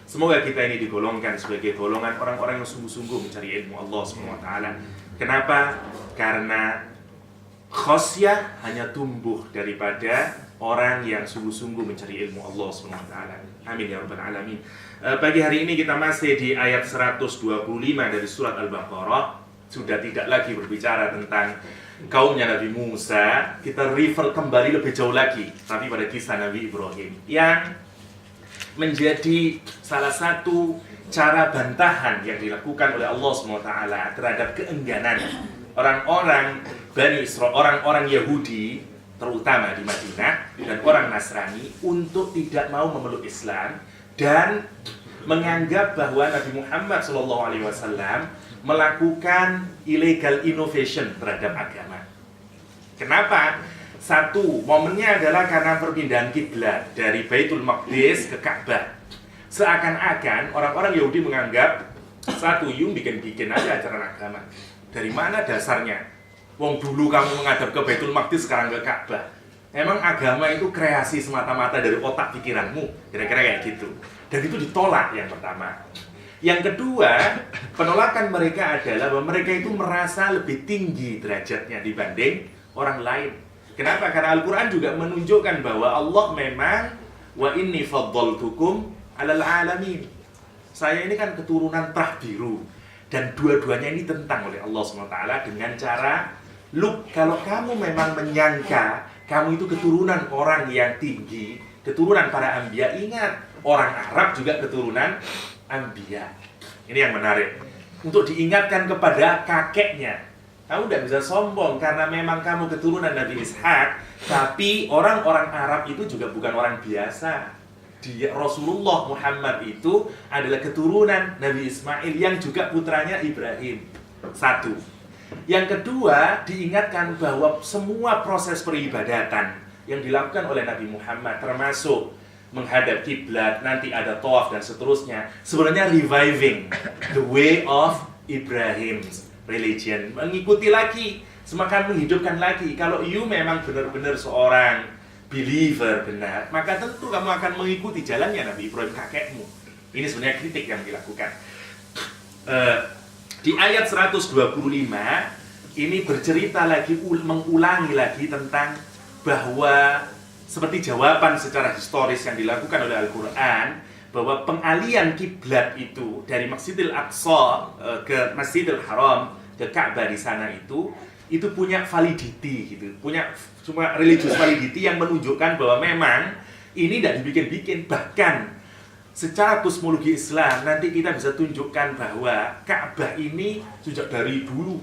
Semoga kita ini digolongkan sebagai golongan orang-orang yang sungguh-sungguh mencari ilmu Allah SWT. Kenapa? Karena khosyah hanya tumbuh daripada orang yang sungguh-sungguh mencari ilmu Allah SWT. Amin ya rabbal alamin. Pagi hari ini kita masih di ayat 125 dari surat Al-Baqarah. Sudah tidak lagi berbicara tentang kaumnya Nabi Musa. Kita refer kembali lebih jauh lagi, tapi pada kisah Nabi Ibrahim yang menjadi salah satu cara bantahan yang dilakukan oleh Allah SWT terhadap keengganan orang-orang Bani Israel, orang-orang Yahudi terutama di Madinah dan orang Nasrani untuk tidak mau memeluk Islam dan menganggap bahwa Nabi Muhammad SAW melakukan illegal innovation terhadap agama. Kenapa? Satu, momennya adalah karena perpindahan kiblat dari Baitul Maqdis ke Ka'bah. Seakan-akan orang-orang Yahudi menganggap, satu, you bikin-bikin aja ajaran agama. Dari mana dasarnya? Wong dulu kamu menghadap ke Baitul Maqdis, sekarang ke Ka'bah. Emang agama itu kreasi semata-mata dari otak pikiranmu? Kira-kira kayak gitu. Dan itu ditolak yang pertama. Yang kedua, penolakan mereka adalah bahwa mereka itu merasa lebih tinggi derajatnya dibanding orang lain. Kenapa? Karena Al-Quran juga menunjukkan bahwa Allah memang wa inni faddaltukum alal alamin. Saya ini kan keturunan prah biru. Dan dua-duanya ini ditentang oleh Allah SWT dengan cara, look, kalau kamu memang menyangka kamu itu keturunan orang yang tinggi, keturunan para anbiya, ingat, orang Arab juga keturunan anbiya. Ini yang menarik. Untuk diingatkan kepada kakeknya, kamu tidak bisa sombong karena memang kamu keturunan Nabi Ishak, tapi orang-orang Arab itu juga bukan orang biasa. Rasulullah Muhammad itu adalah keturunan Nabi Ismail yang juga putranya Ibrahim. Satu. Yang kedua, diingatkan bahwa semua proses peribadatan yang dilakukan oleh Nabi Muhammad, termasuk menghadap kiblat, nanti ada tawaf dan seterusnya, sebenarnya reviving the way of Ibrahim's religion. Mengikuti lagi, semakin menghidupkan lagi. Kalau you memang benar-benar seorang believer benar, maka tentu kamu akan mengikuti jalannya Nabi Ibrahim kakekmu. Ini sebenarnya kritik yang dilakukan. Di ayat 125 ini bercerita lagi, mengulangi lagi tentang bahwa seperti jawaban secara historis yang dilakukan oleh Al-Quran, bahwa pengalian kiblat itu dari Masjidil Aqsa ke Masjidil Haram ke Ka'bah di sana itu punya validity gitu, punya cuma religious validity yang menunjukkan bahwa memang ini tidak dibikin-bikin. Bahkan secara kosmologi Islam nanti kita bisa tunjukkan bahwa Ka'bah ini sejak dari dulu,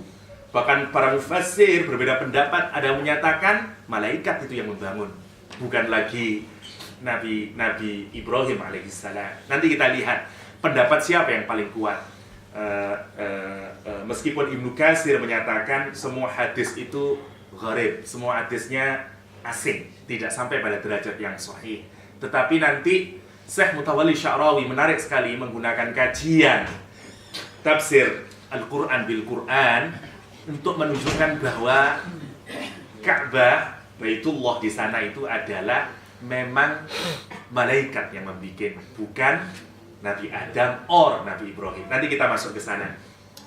bahkan para mufassir berbeda pendapat, ada yang menyatakan malaikat itu yang membangun, bukan lagi Nabi Ibrahim alaihissalam. Nanti kita lihat pendapat siapa yang paling kuat. Meskipun Ibnu Katsir menyatakan semua hadis itu gharib, semua hadisnya asing, tidak sampai pada derajat yang sahih. Tetapi nanti Syekh Mutawalli Sya'rawi menarik sekali menggunakan kajian tafsir Al-Quran bil Quran untuk menunjukkan bahwa Ka'bah, Baitullah di sana itu adalah memang malaikat yang membuat, bukan Nabi Adam or Nabi Ibrahim. Nanti kita masuk ke sana.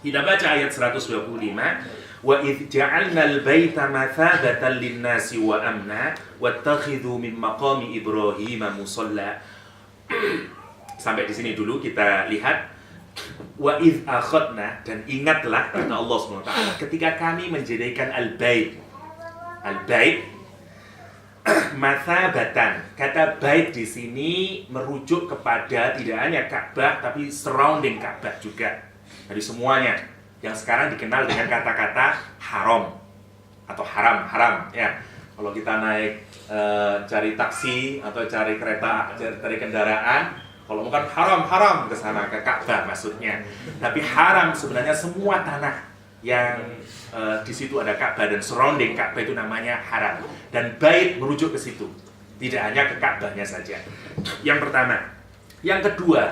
Kita baca ayat 125. Wa idh ja'alnal baita mathabatan lin-nasi wa amna wattakhidhu min maqami Ibrahim musalla. Sampai di sini dulu kita lihat. Wa idh akhadna, dan ingatlah kata Allah SWT ketika kami menjadikan al-bait Mathabatan. Kata bait di sini merujuk kepada tidak hanya Ka'bah tapi surrounding Ka'bah juga. Dari semuanya yang sekarang dikenal dengan kata-kata haram atau haram ya. Kalau kita naik cari taksi atau cari kereta, cari kendaraan, kalau bukan haram ke sana ke Ka'bah maksudnya. Tapi haram sebenarnya semua tanah yang di situ ada Ka'bah dan surrounding Ka'bah itu namanya haram. Dan bait merujuk ke situ. Tidak hanya ke Ka'bahnya saja. Yang pertama. Yang kedua,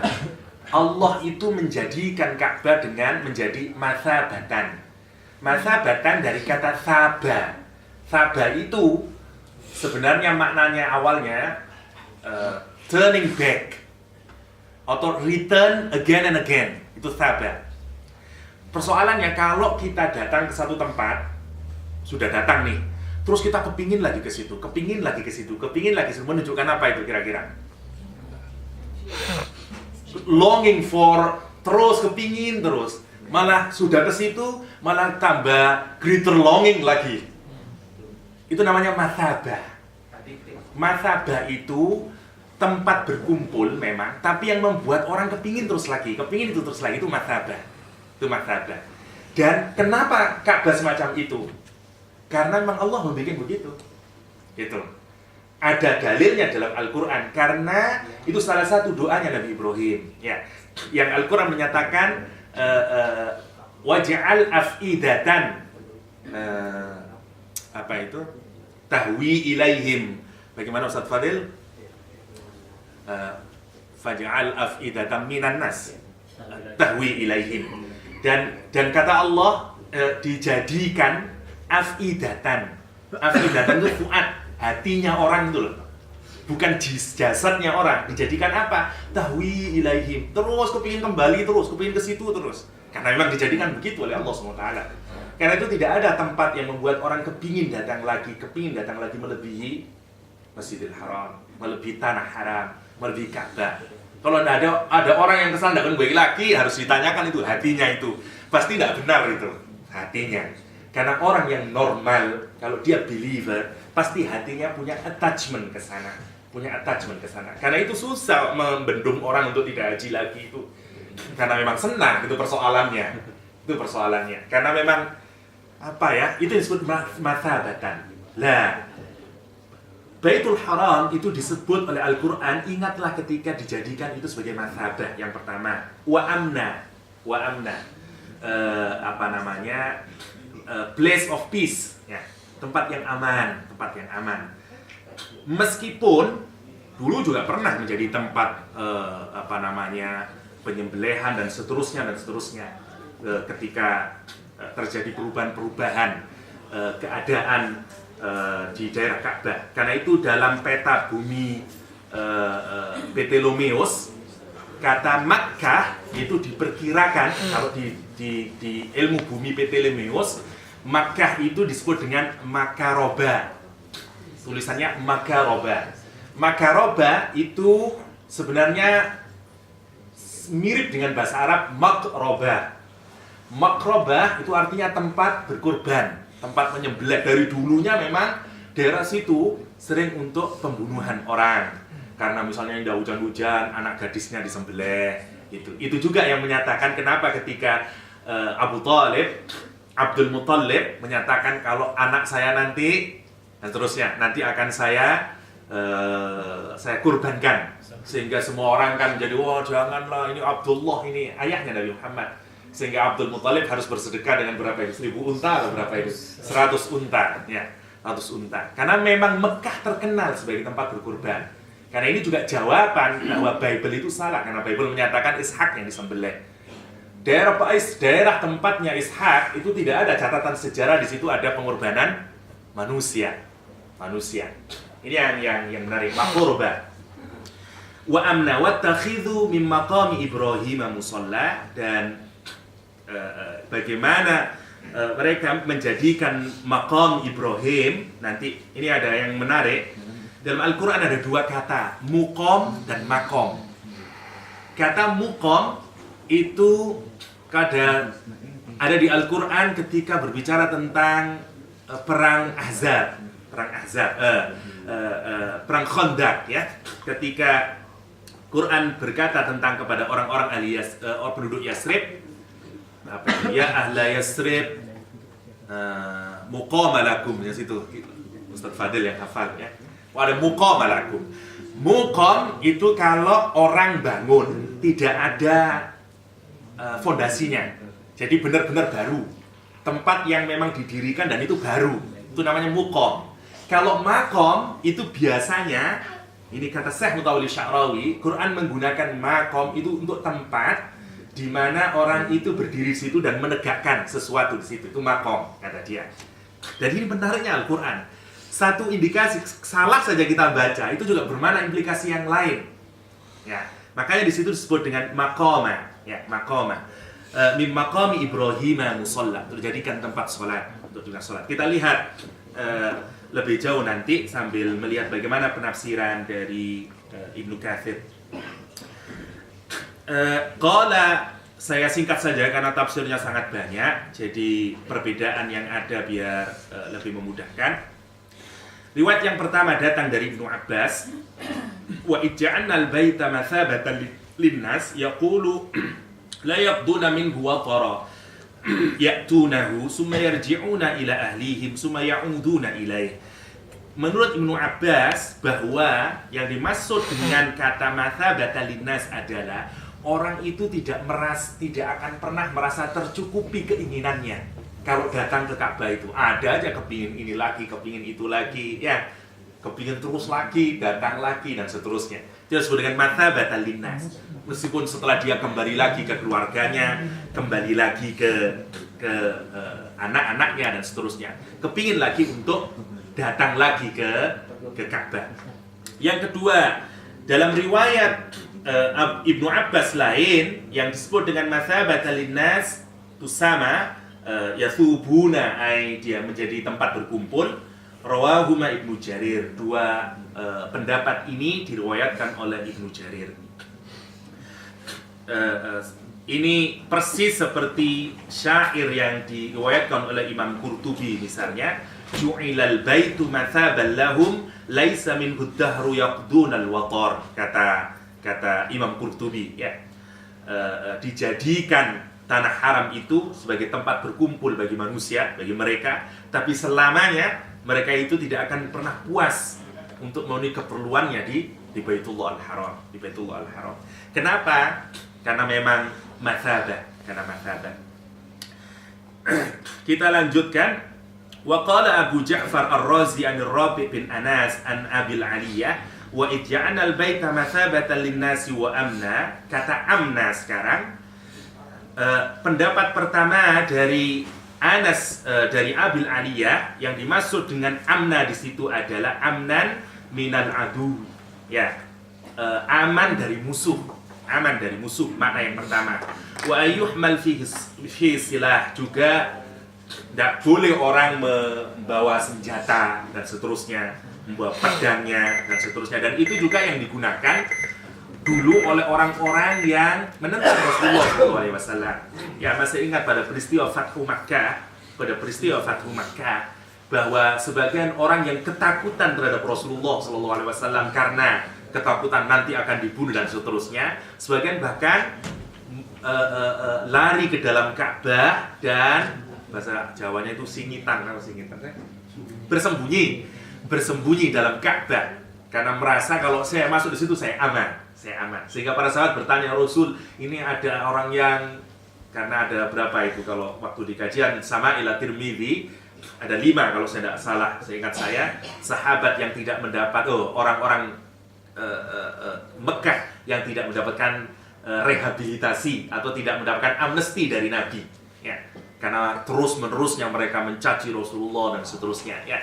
Allah itu menjadikan Ka'bah dengan menjadi mathabatan. Mathabatan dari kata thaba. Thaba itu sebenarnya maknanya awalnya turning back atau return again and again. Itu thaba. Persoalannya kalau kita datang ke satu tempat, sudah datang nih, terus kita kepingin lagi ke situ, kepingin lagi ke situ, menunjukkan apa itu kira-kira? Longing for, terus kepingin terus, malah sudah ke situ, malah tambah greater longing lagi. Itu namanya mathabah. Mathabah itu tempat berkumpul memang, tapi yang membuat orang kepingin terus lagi, kepingin itu terus lagi, itu mathabah. Itu mathabah. Dan kenapa Ka'bah semacam itu? Karena memang Allah membuat begitu. Gitu. Ada dalilnya dalam Al-Quran. Karena itu salah satu doanya Nabi Ibrahim. Ya. Yang Al-Quran menyatakan waj'al af'idatan apa itu? Tahwi ilaihim. Bagaimana Ustaz Fadil? Faj'al af'idatan minan nas. Tahwi ilaihim. Dan kata Allah dijadikan afidatan. Afidatan itu fuad, hatinya orang itu loh. Bukan jasadnya orang. Dijadikan apa? Tahwi ilaihim. Terus kepingin kembali terus, kepingin ke situ terus. Karena memang dijadikan begitu oleh Allah SWT. Karena itu tidak ada tempat yang membuat orang kepingin datang lagi melebihi Masjidil Haram, melebihi tanah haram, melebihi Ka'bah. Kalau ada orang yang kesana dan gue lagi, harus ditanyakan itu hatinya itu. Pasti tidak benar itu hatinya. Karena orang yang normal, kalau dia believer, pasti hatinya punya attachment ke sana. Karena itu susah membendung orang untuk tidak haji lagi itu. Karena memang senang, itu persoalannya. Karena memang itu disebut mathabatan. Lah, Baitul Haram itu disebut oleh Al-Quran, ingatlah ketika dijadikan itu sebagai mathabah. Yang pertama, wa amna, place of peace, ya, tempat yang aman. Meskipun dulu juga pernah menjadi tempat penyembelihan dan seterusnya ketika terjadi perubahan keadaan di daerah Ka'bah. Karena itu dalam peta bumi Ptolemeus, kata Makkah itu diperkirakan kalau di ilmu bumi Ptolemeus, Makkah itu disebut dengan Makaroba. Tulisannya Makaroba. Makaroba itu sebenarnya mirip dengan bahasa Arab Makroba. Makroba itu artinya tempat berkurban, tempat menyembelih. Dari dulunya memang daerah situ sering untuk pembunuhan orang. Karena misalnya tidak hujan-hujan, anak gadisnya disembelih. Itu juga yang menyatakan kenapa ketika Abdul Muttalib menyatakan kalau anak saya nanti dan seterusnya nanti akan saya kurbankan, sehingga semua orang kan menjadi wah janganlah, ini Abdullah, ini ayahnya Nabi Muhammad. Sehingga Abdul Muttalib harus bersedekah dengan berapa itu? 1000 unta atau berapa itu? 100 unta, ya, 100 unta. Karena memang Mekah terkenal sebagai tempat berkurban. Karena ini juga jawaban bahwa Bible itu salah, karena Bible menyatakan Ishak yang disembelih. Daerah tempatnya Ishak itu tidak ada catatan sejarah di situ ada pengorbanan manusia. Ini yang menarik. Makurba. Wa amna wattakhidhu min maqami Ibrahim musalla, dan bagaimana mereka menjadikan maqam Ibrahim. Nanti ini ada yang menarik. Dalam Al-Quran ada dua kata, muqam dan makom. Kata muqam itu ada di Al-Quran ketika berbicara tentang perang Ahzab. Ahzab, perang Khandaq ya. Ketika Quran berkata tentang kepada orang-orang penduduk Yasrib, ya ahla Yasrib muqama lakum, ya situ Ustaz Fadil yang hafal ya. Ada muqama lakum. Muqam itu kalau orang bangun tidak ada fondasinya. Jadi benar-benar baru. Tempat yang memang didirikan dan itu baru. Itu namanya muqam. Kalau maqam itu biasanya, ini kata Syekh Mutawalli Sya'rawi, Quran menggunakan maqam itu untuk tempat di mana orang itu berdiri di situ dan menegakkan sesuatu di situ. Itu maqam, kata dia. Dan ini menariknya Al-Quran. Satu indikasi salah saja kita baca itu juga bermakna implikasi yang lain. Ya, makanya di situ disebut dengan maqama, ya, maqama. Min maqami Ibrahim musalla, terjadikan tempat sholat untuk juga sholat. Kita lihat lebih jauh nanti sambil melihat bagaimana penafsiran dari Ibnu Katsir. Qala, saya singkat saja karena tafsirnya sangat banyak, jadi perbedaan yang ada biar lebih memudahkan. Riwayat yang pertama datang dari Ibnu Abbas, wa ij'alna al-baita mathabatan lin-nas yaqulu la yaqduna minhu watara ya'tunahu summa yarji'una ila ahlihim summa ya'uduna ilaih. Menurut Ibnu Abbas bahwa yang dimaksud dengan kata mathabatan lin-nas adalah orang itu tidak akan pernah merasa tercukupi keinginannya. Kalau datang ke Ka'bah itu ada aja kepingin ini lagi, kepingin itu lagi, ya, kepingin terus lagi, datang lagi dan seterusnya. Itu disebut dengan mathabatan linnas. Meskipun setelah dia kembali lagi ke keluarganya, kembali lagi ke anak-anaknya dan seterusnya, kepingin lagi untuk datang lagi ke Ka'bah. Yang kedua, dalam riwayat Ibnu Abbas lain yang disebut dengan mathabatan linnas itu sama. Yathubuna, dia menjadi tempat berkumpul. Rawahuma Ibnu Jarir. Dua pendapat ini diriwayatkan oleh Ibnu Jarir. Ini persis seperti syair yang diriwayatkan oleh Imam Qurtubi misalnya, ju'ilal baitu mathaban lahum laisa minhu dahru yaqdunal watar, kata Imam Qurtubi ya. Dijadikan tanah haram itu sebagai tempat berkumpul bagi manusia, bagi mereka, tapi selamanya mereka itu tidak akan pernah puas untuk memenuhi keperluannya di Baitullah Al-Haram, di Baitullah Al-Haram. Kenapa? Karena memang mathabah, karena mathabah. Kita lanjutkan. Wa qala Abu Ja'far Ar-Razi an Rabi' bin Anas an Abil Aliyah wa idja'ana al-baita mathabatan lin-nasi wa amna. Kata amna sekarang. Pendapat pertama dari Anas dari Abil Aliyah, yang dimaksud dengan amna di situ adalah amnan minal adu, ya, aman dari musuh, aman dari musuh, makna yang pertama. Wa ayyuhmal fihi silah, juga tidak boleh orang membawa senjata dan seterusnya, membawa pedangnya dan seterusnya, dan itu juga yang digunakan dulu oleh orang-orang yang menentang Rasulullah SAW. Ya, masih ingat pada peristiwa Fathu Makkah, bahwa sebagian orang yang ketakutan terhadap Rasulullah SAW karena ketakutan nanti akan dibunuh dan seterusnya, sebagian bahkan lari ke dalam Ka'bah dan bahasa Jawanya itu singitan, bersembunyi dalam Ka'bah karena merasa kalau saya masuk di situ saya aman. Sehingga para sahabat bertanya Rasul, ini ada orang yang, karena ada berapa itu kalau waktu di kajian sama ila Tirmidzi ada 5 kalau saya tidak salah, seingat saya, sahabat yang tidak mendapat orang-orang Mekah yang tidak mendapatkan rehabilitasi atau tidak mendapatkan amnesti dari Nabi, ya, karena terus-menerusnya mereka mencaci Rasulullah dan seterusnya, ya.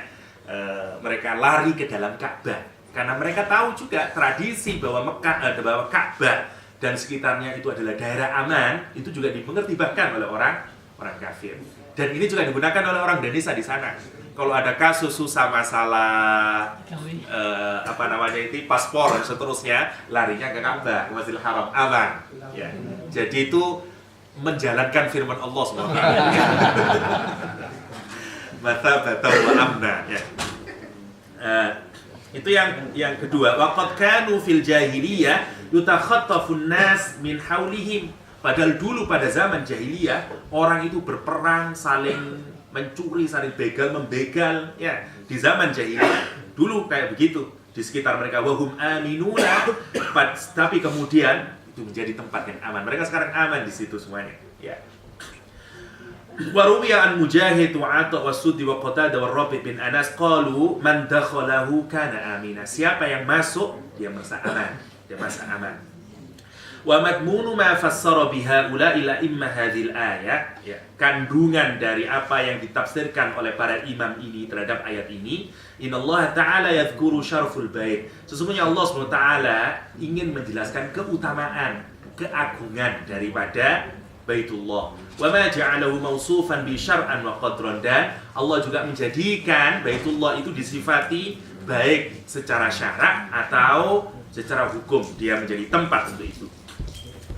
Mereka lari ke dalam Ka'bah karena mereka tahu juga tradisi bahwa bahwa Ka'bah dan sekitarnya itu adalah daerah aman, itu juga dimengerti bahkan oleh orang kafir. Dan ini juga digunakan oleh orang Indonesia di sana. Kalau ada kasus susah masalah paspor dan seterusnya, larinya ke Ka'bah, Masjidil Haram, aman. Ya. Jadi itu menjalankan firman Allah SWT. Mata wa amna, ya. Itu yang kedua. Waqad kanu fil jahiliyah yutakhattafun nas min haulihim. Padahal dulu pada zaman jahiliyah orang itu berperang, saling mencuri, saling begal membegal ya. Di zaman jahiliyah dulu kayak begitu di sekitar mereka, wahum aminuna, tapi kemudian itu menjadi tempat yang aman. Mereka sekarang aman di situ semuanya ya. Waruwiya an Mujahid wa Atha wa Suddi wa Qatadah wa Rabi' bin Anas qalu man dakhalahu kana amina. Siapa yang masuk dia merasa aman, dia merasa aman. Wa madmunu ma fassara biha ula imma hadhil ayat ya. Kandungan dari apa yang ditafsirkan oleh para imam ini terhadap ayat ini, innallaha ta'ala yadhkuru syarful bait. Sesungguhnya Allah SWT ingin menjelaskan keutamaan, keagungan daripada Baitullah. Wa ma ja'alahu mausufan bi syar'an wa qadran, dan Allah juga menjadikan Baitullah itu disifati baik secara syarak atau secara hukum, dia menjadi tempat untuk itu.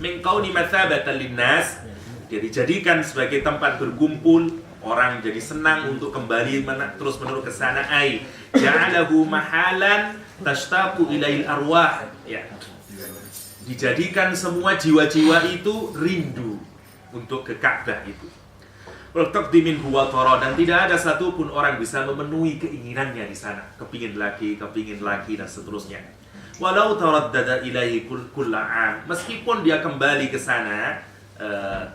Min qauli mathabatan linnas, dia dijadikan sebagai tempat berkumpul, orang jadi senang untuk kembali terus menerus ke sana. Ai ja'alahu mahalan tashtaqu ilail arwah ya. Dijadikan semua jiwa-jiwa itu rindu untuk ke Ka'bah itu. Waltaqdimin huwa tara, dan tidak ada satupun orang bisa memenuhi keinginannya di sana, kepingin lagi dan seterusnya. Walau taraddada ilaihi kulla'am, meskipun dia kembali ke sana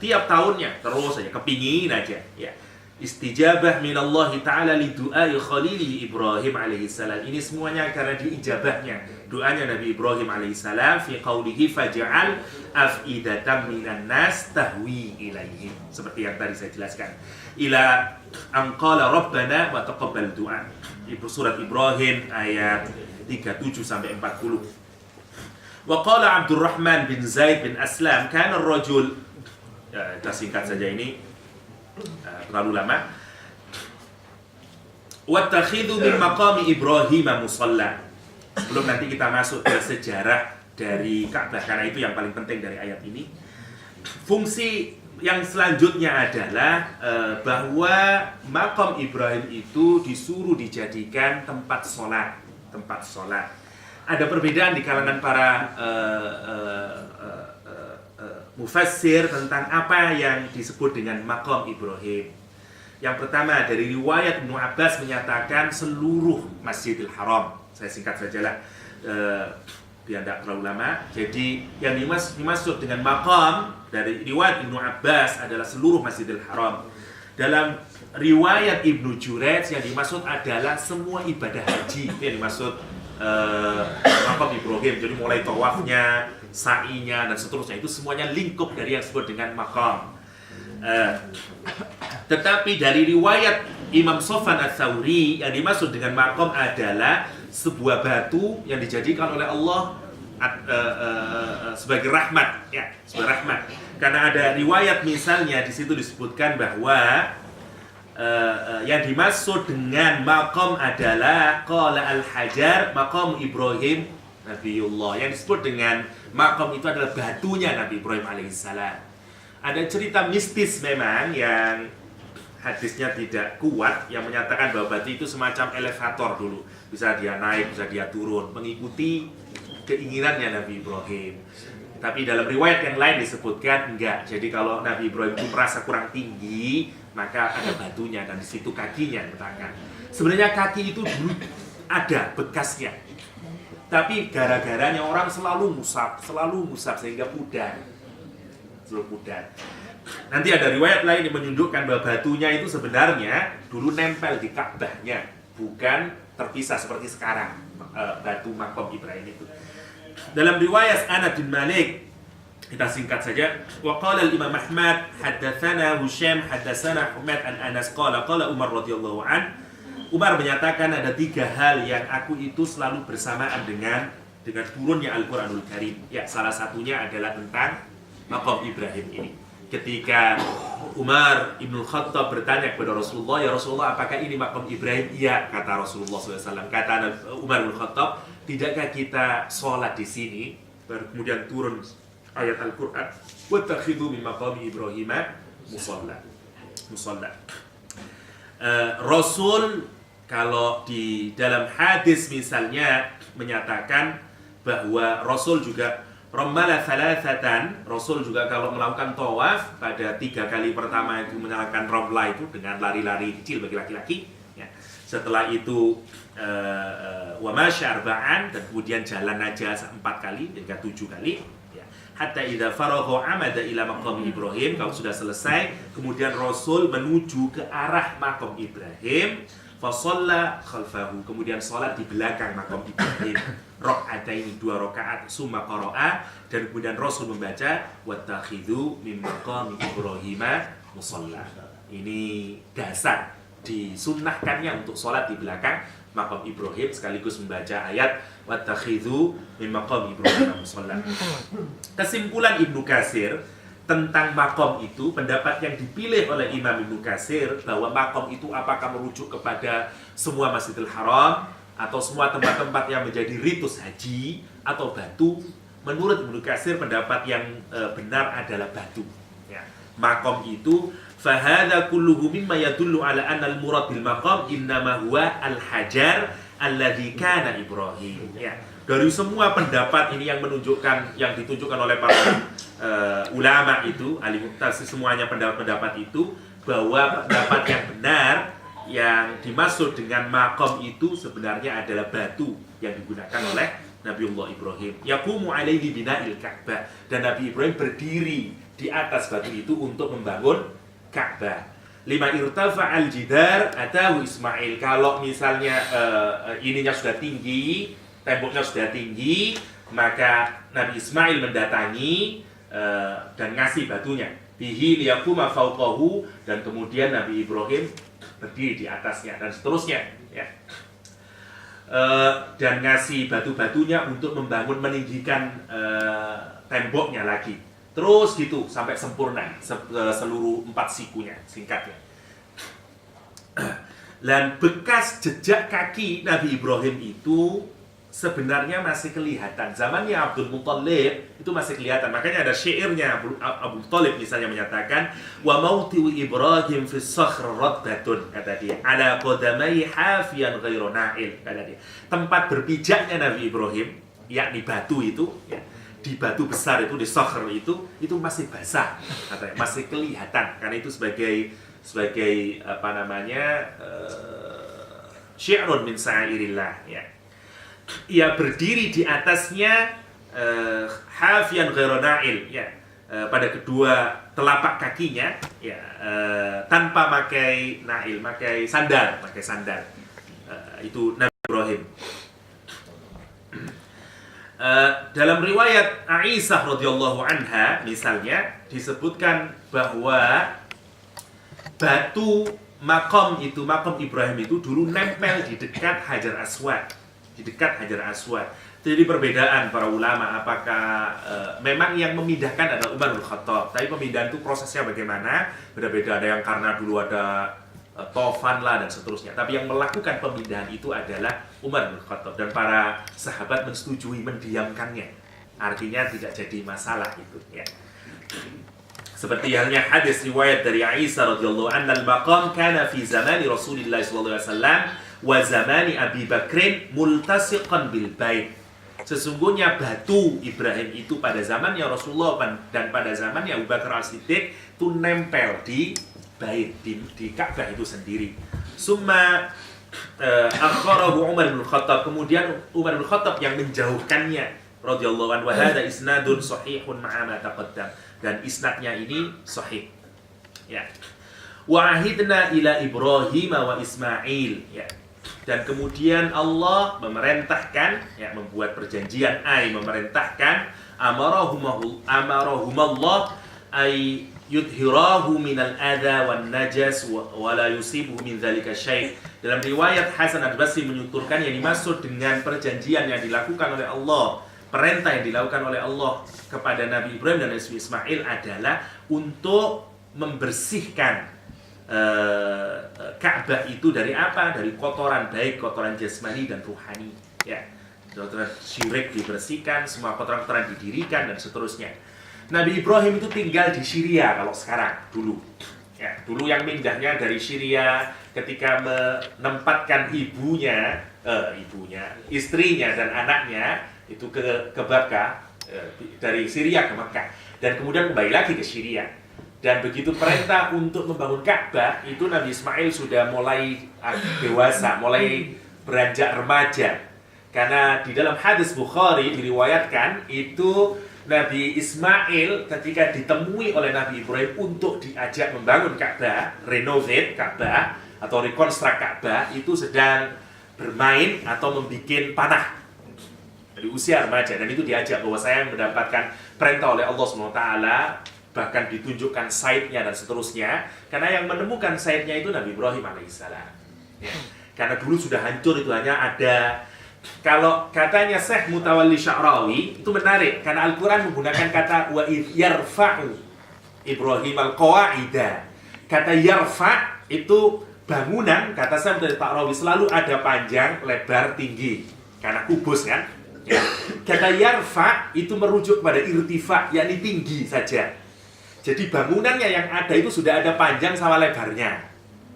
tiap tahunnya terus saja kepingin aja ya. Istijabah minallahi ta'ala li du'ai khalilihi Ibrahim alaihi salam. Ini semuanya karena diijabahnya doanya Nabi Ibrahim alaihi salam fi qaulihi faj'al af'idatan minan nas tahwi ilaihim, seperti yang tadi saya jelaskan. Ila an qala rabbana wa taqabbal du'a. Ibu surat Ibrahim ayat 37 sampai 40. Wa qala Abdurrahman bin Zaid bin Aslam kana ar-rajul, kita singkat saja ini terlalu lama. Wattakhidhu min maqami Ibrahim musalla. Belum nanti kita masuk ke sejarah dari Ka'bah, karena itu yang paling penting dari ayat ini. Fungsi yang selanjutnya adalah bahwa maqam Ibrahim itu disuruh dijadikan tempat sholat. Ada perbedaan di kalangan para mufassir tentang apa yang disebut dengan maqam Ibrahim. Yang pertama, dari riwayat Ibnu Abbas menyatakan seluruh Masjidil Haram. Saya singkat sajalah biar tidak terlalu lama. Jadi yang dimaksud dengan maqam dari riwayat Ibnu Abbas adalah seluruh Masjidil Haram. Dalam riwayat Ibnu Jurayj yang dimaksud adalah semua ibadah haji. Itu yang dimaksud maqam Ibrahim. Jadi mulai tawafnya, sa'inya dan seterusnya, itu semuanya lingkup dari yang disebut dengan maqam. Tetapi dari riwayat Imam Sufyan Ats-Tsauri yang dimaksud dengan maqam adalah sebuah batu yang dijadikan oleh Allah sebagai rahmat ya, sebagai rahmat. Karena ada riwayat misalnya di situ disebutkan bahwa yang dimaksud dengan maqam adalah qala al-hajar maqam Ibrahim Nabiullah. Yang disebut dengan maqam itu adalah batunya Nabi Ibrahim alaihissalam. Ada cerita mistis memang yang hadisnya tidak kuat yang menyatakan bahwa batu itu semacam elevator dulu. Bisa dia naik, bisa dia turun, mengikuti keinginannya Nabi Ibrahim. Tapi dalam riwayat yang lain disebutkan enggak. Jadi kalau Nabi Ibrahim itu merasa kurang tinggi, maka ada batunya dan di situ kakinya letakkan. Sebenarnya kaki itu dulu ada bekasnya. Tapi gara-garanya orang selalu musab sehingga pudar. Selalu pudar. Nanti ada riwayat lain yang menunjukkan bahwa batunya itu sebenarnya dulu nempel di Ka'bahnya, bukan terpisah seperti sekarang batu maqam Ibrahim itu. Dalam riwayat Anas bin Malik, kita singkat saja. Wa qala al-Imam Ahmad haddatsana Husaim haddatsana Humaid an Anas qala Umar radhiyallahu an. Umar menyatakan ada 3 hal yang aku itu selalu bersamaan dengan turunnya Al-Qur'anul Karim. Ya, salah satunya adalah tentang maqam Ibrahim ini. Ketika Umar Ibn Khattab bertanya kepada Rasulullah, "Ya Rasulullah, apakah ini maqam Ibrahim?" "Iya," kata Rasulullah SAW. Kata Umar Ibn Khattab, "Tidakkah kita sholat di sini?" Kemudian turun ayat Al-Quran, "Wattakhidhu min maqami Ibrahim musalla." Rasul kalau di dalam hadis misalnya menyatakan bahwa Rasul juga Rammala thalathatan, Rasul juga kalau melakukan tawaf pada 3 kali pertama itu menyalakan ramla itu dengan lari-lari kecil bagi laki-laki ya. Setelah itu wa masya arba'an, dan kemudian jalan aja 4 kali hingga 7 kali ya. Hatta idza faragha amada ila maqam Ibrahim, kalau sudah selesai kemudian Rasul menuju ke arah maqam Ibrahim, fa shalla khalfahu, kemudian salat di belakang maqam Ibrahim raka'ataini, 2 rakaat, summa qara'a, dan kemudian Rasul membaca wattakhidhu min maqami Ibrahim musalla. Ini dasar disunnahkannya untuk sholat di belakang maqam Ibrahim sekaligus membaca ayat wattakhidhu min maqami Ibrahim musalla. Kesimpulan Ibnu Katsir tentang makom itu, pendapat yang dipilih oleh Imam Ibnu Katsir bahwa makom itu apakah merujuk kepada semua Masjidil Haram atau semua tempat-tempat yang menjadi ritus haji atau batu. Menurut Ibnu Katsir pendapat yang benar adalah batu ya. Makom itu fahadha kulluhu mimma yadullu ala anna al-murad bil maqam innama huwa al-hajar alladhi kana Ibrahim ya. Dari semua pendapat ini yang menunjukkan, yang ditunjukkan oleh para ulama itu, ahli tafsir, semuanya pendapat-pendapat itu, bahwa pendapat yang benar yang dimaksud dengan makom itu sebenarnya adalah batu yang digunakan oleh Nabiullah Ibrahim. Yaqumu alaihi bina'il Ka'bah, dan Nabi Ibrahim berdiri di atas batu itu untuk membangun Ka'bah. Lima irtafa al-jidar atahu Ismail, kalau misalnya ininya sudah tinggi, temboknya sudah tinggi, maka Nabi Ismail mendatangi dan ngasih batunya. Bihi liyaquma fawqahu, dan kemudian Nabi Ibrahim berdiri di atasnya, dan seterusnya ya. Dan ngasih batu-batunya untuk membangun, meninggikan temboknya lagi. Terus gitu sampai sempurna seluruh 4 sikunya, singkatnya. Dan bekas jejak kaki Nabi Ibrahim itu sebenarnya masih kelihatan. Zamannya Abdul Muttalib itu masih kelihatan. Makanya ada syairnya Abu Thalib misalnya menyatakan wa mautiu Ibrahim fi sakhr raddatun, kata dia, ala qadamai hafiyan ghairu na'il, kata dia. Tempat berpijaknya Nabi Ibrahim, yakni batu itu ya, di batu besar itu, di sakhr itu masih basah, katanya, masih kelihatan, karena itu sebagai apa namanya syi'run min sa'irillah ya. Ia berdiri di atasnya hafiyan ghairu na'il ya, pada kedua telapak kakinya ya, tanpa pakai na'il, pakai sandal. Itu Nabi Ibrahim. Dalam riwayat Aisyah radhiyallahu anha misalnya disebutkan bahwa batu makom Ibrahim itu dulu nempel di dekat Hajar Aswad. Jadi perbedaan para ulama, apakah memang yang memindahkan adalah Umar bin Khattab, tapi pemindahan itu prosesnya bagaimana beda-beda, ada yang karena dulu ada tofan lah dan seterusnya, tapi yang melakukan pemindahan itu adalah Umar bin Khattab, dan para sahabat mensetujui mendiamkannya, artinya tidak jadi masalah itu ya. Seperti halnya hadis riwayat dari Aisyah radhiyallahu anha, al-maqam kana fi zamani Rasulillah sallallahu alaihi wasallam wa zamani Abi Bakrin multasiqan bil bait. Sesungguhnya batu Ibrahim itu pada zamannya Rasulullah dan pada zamannya Abu Bakar As-Siddiq itu nempel di bait, di Ka'bah itu sendiri. Summa akharahu Umar bin Khattab, kemudian Umar bin Khattab yang menjauhkannya radhiyallahu anhu. Wa hadza isnadun sahihun ma'a ma taqaddam, dan isnadnya ini sahih ya. Wa ahidna ila Ibrahim wa Ismail ya. Dan kemudian Allah memerintahkan ya, membuat perjanjian, memerintahkan amarahumallah ay yudhirahu minal adha wan najas wa la yusibuhu min dzalika syai'. Dalam riwayat Hasan Al-Basri menuturkan yang dimaksud dengan perjanjian yang dilakukan oleh Allah, perintah yang dilakukan oleh Allah kepada Nabi Ibrahim dan Nabi Ismail adalah untuk membersihkan Ka'bah itu dari apa? Dari kotoran, baik kotoran jasmani dan ruhani ya. Kotoran syirik dibersihkan, semua kotoran-kotoran didirikan dan seterusnya. Nabi Ibrahim itu tinggal di Syria kalau sekarang dulu Ya, dulu yang mindahnya dari Syria ketika menempatkan istrinya dan anaknya itu ke Bakkah, dari Syria ke Mekah, dan kemudian kembali lagi ke Syria. Dan begitu perintah untuk membangun Ka'bah, itu Nabi Ismail sudah mulai dewasa, mulai beranjak remaja. Karena di dalam hadis Bukhari diriwayatkan itu Nabi Ismail ketika ditemui oleh Nabi Ibrahim untuk diajak membangun Ka'bah, renovate Ka'bah atau rekonstruk Ka'bah, itu sedang bermain atau membuat panah di usia remaja, dan itu diajak bahwa saya mendapatkan perintah oleh Allah SWT, bahkan ditunjukkan site-nya dan seterusnya, karena yang menemukan site-nya itu Nabi Ibrahim alaihissalam. Ya. Karena dulu sudah hancur, itu hanya ada. Kalau katanya Syekh Mutawalli Sya'rawi itu menarik, karena Al-Quran menggunakan kata wa idh yarfa'u Ibrahim al-qawa'ida. Kata yarfa' itu bangunan, kata Syekh Mutawalli Sya'rawi selalu ada panjang, lebar, tinggi, karena kubus kan. Ya. Kata yarfa' itu merujuk pada irtifa, yakni tinggi saja. Jadi bangunannya yang ada itu sudah ada panjang sama lebarnya.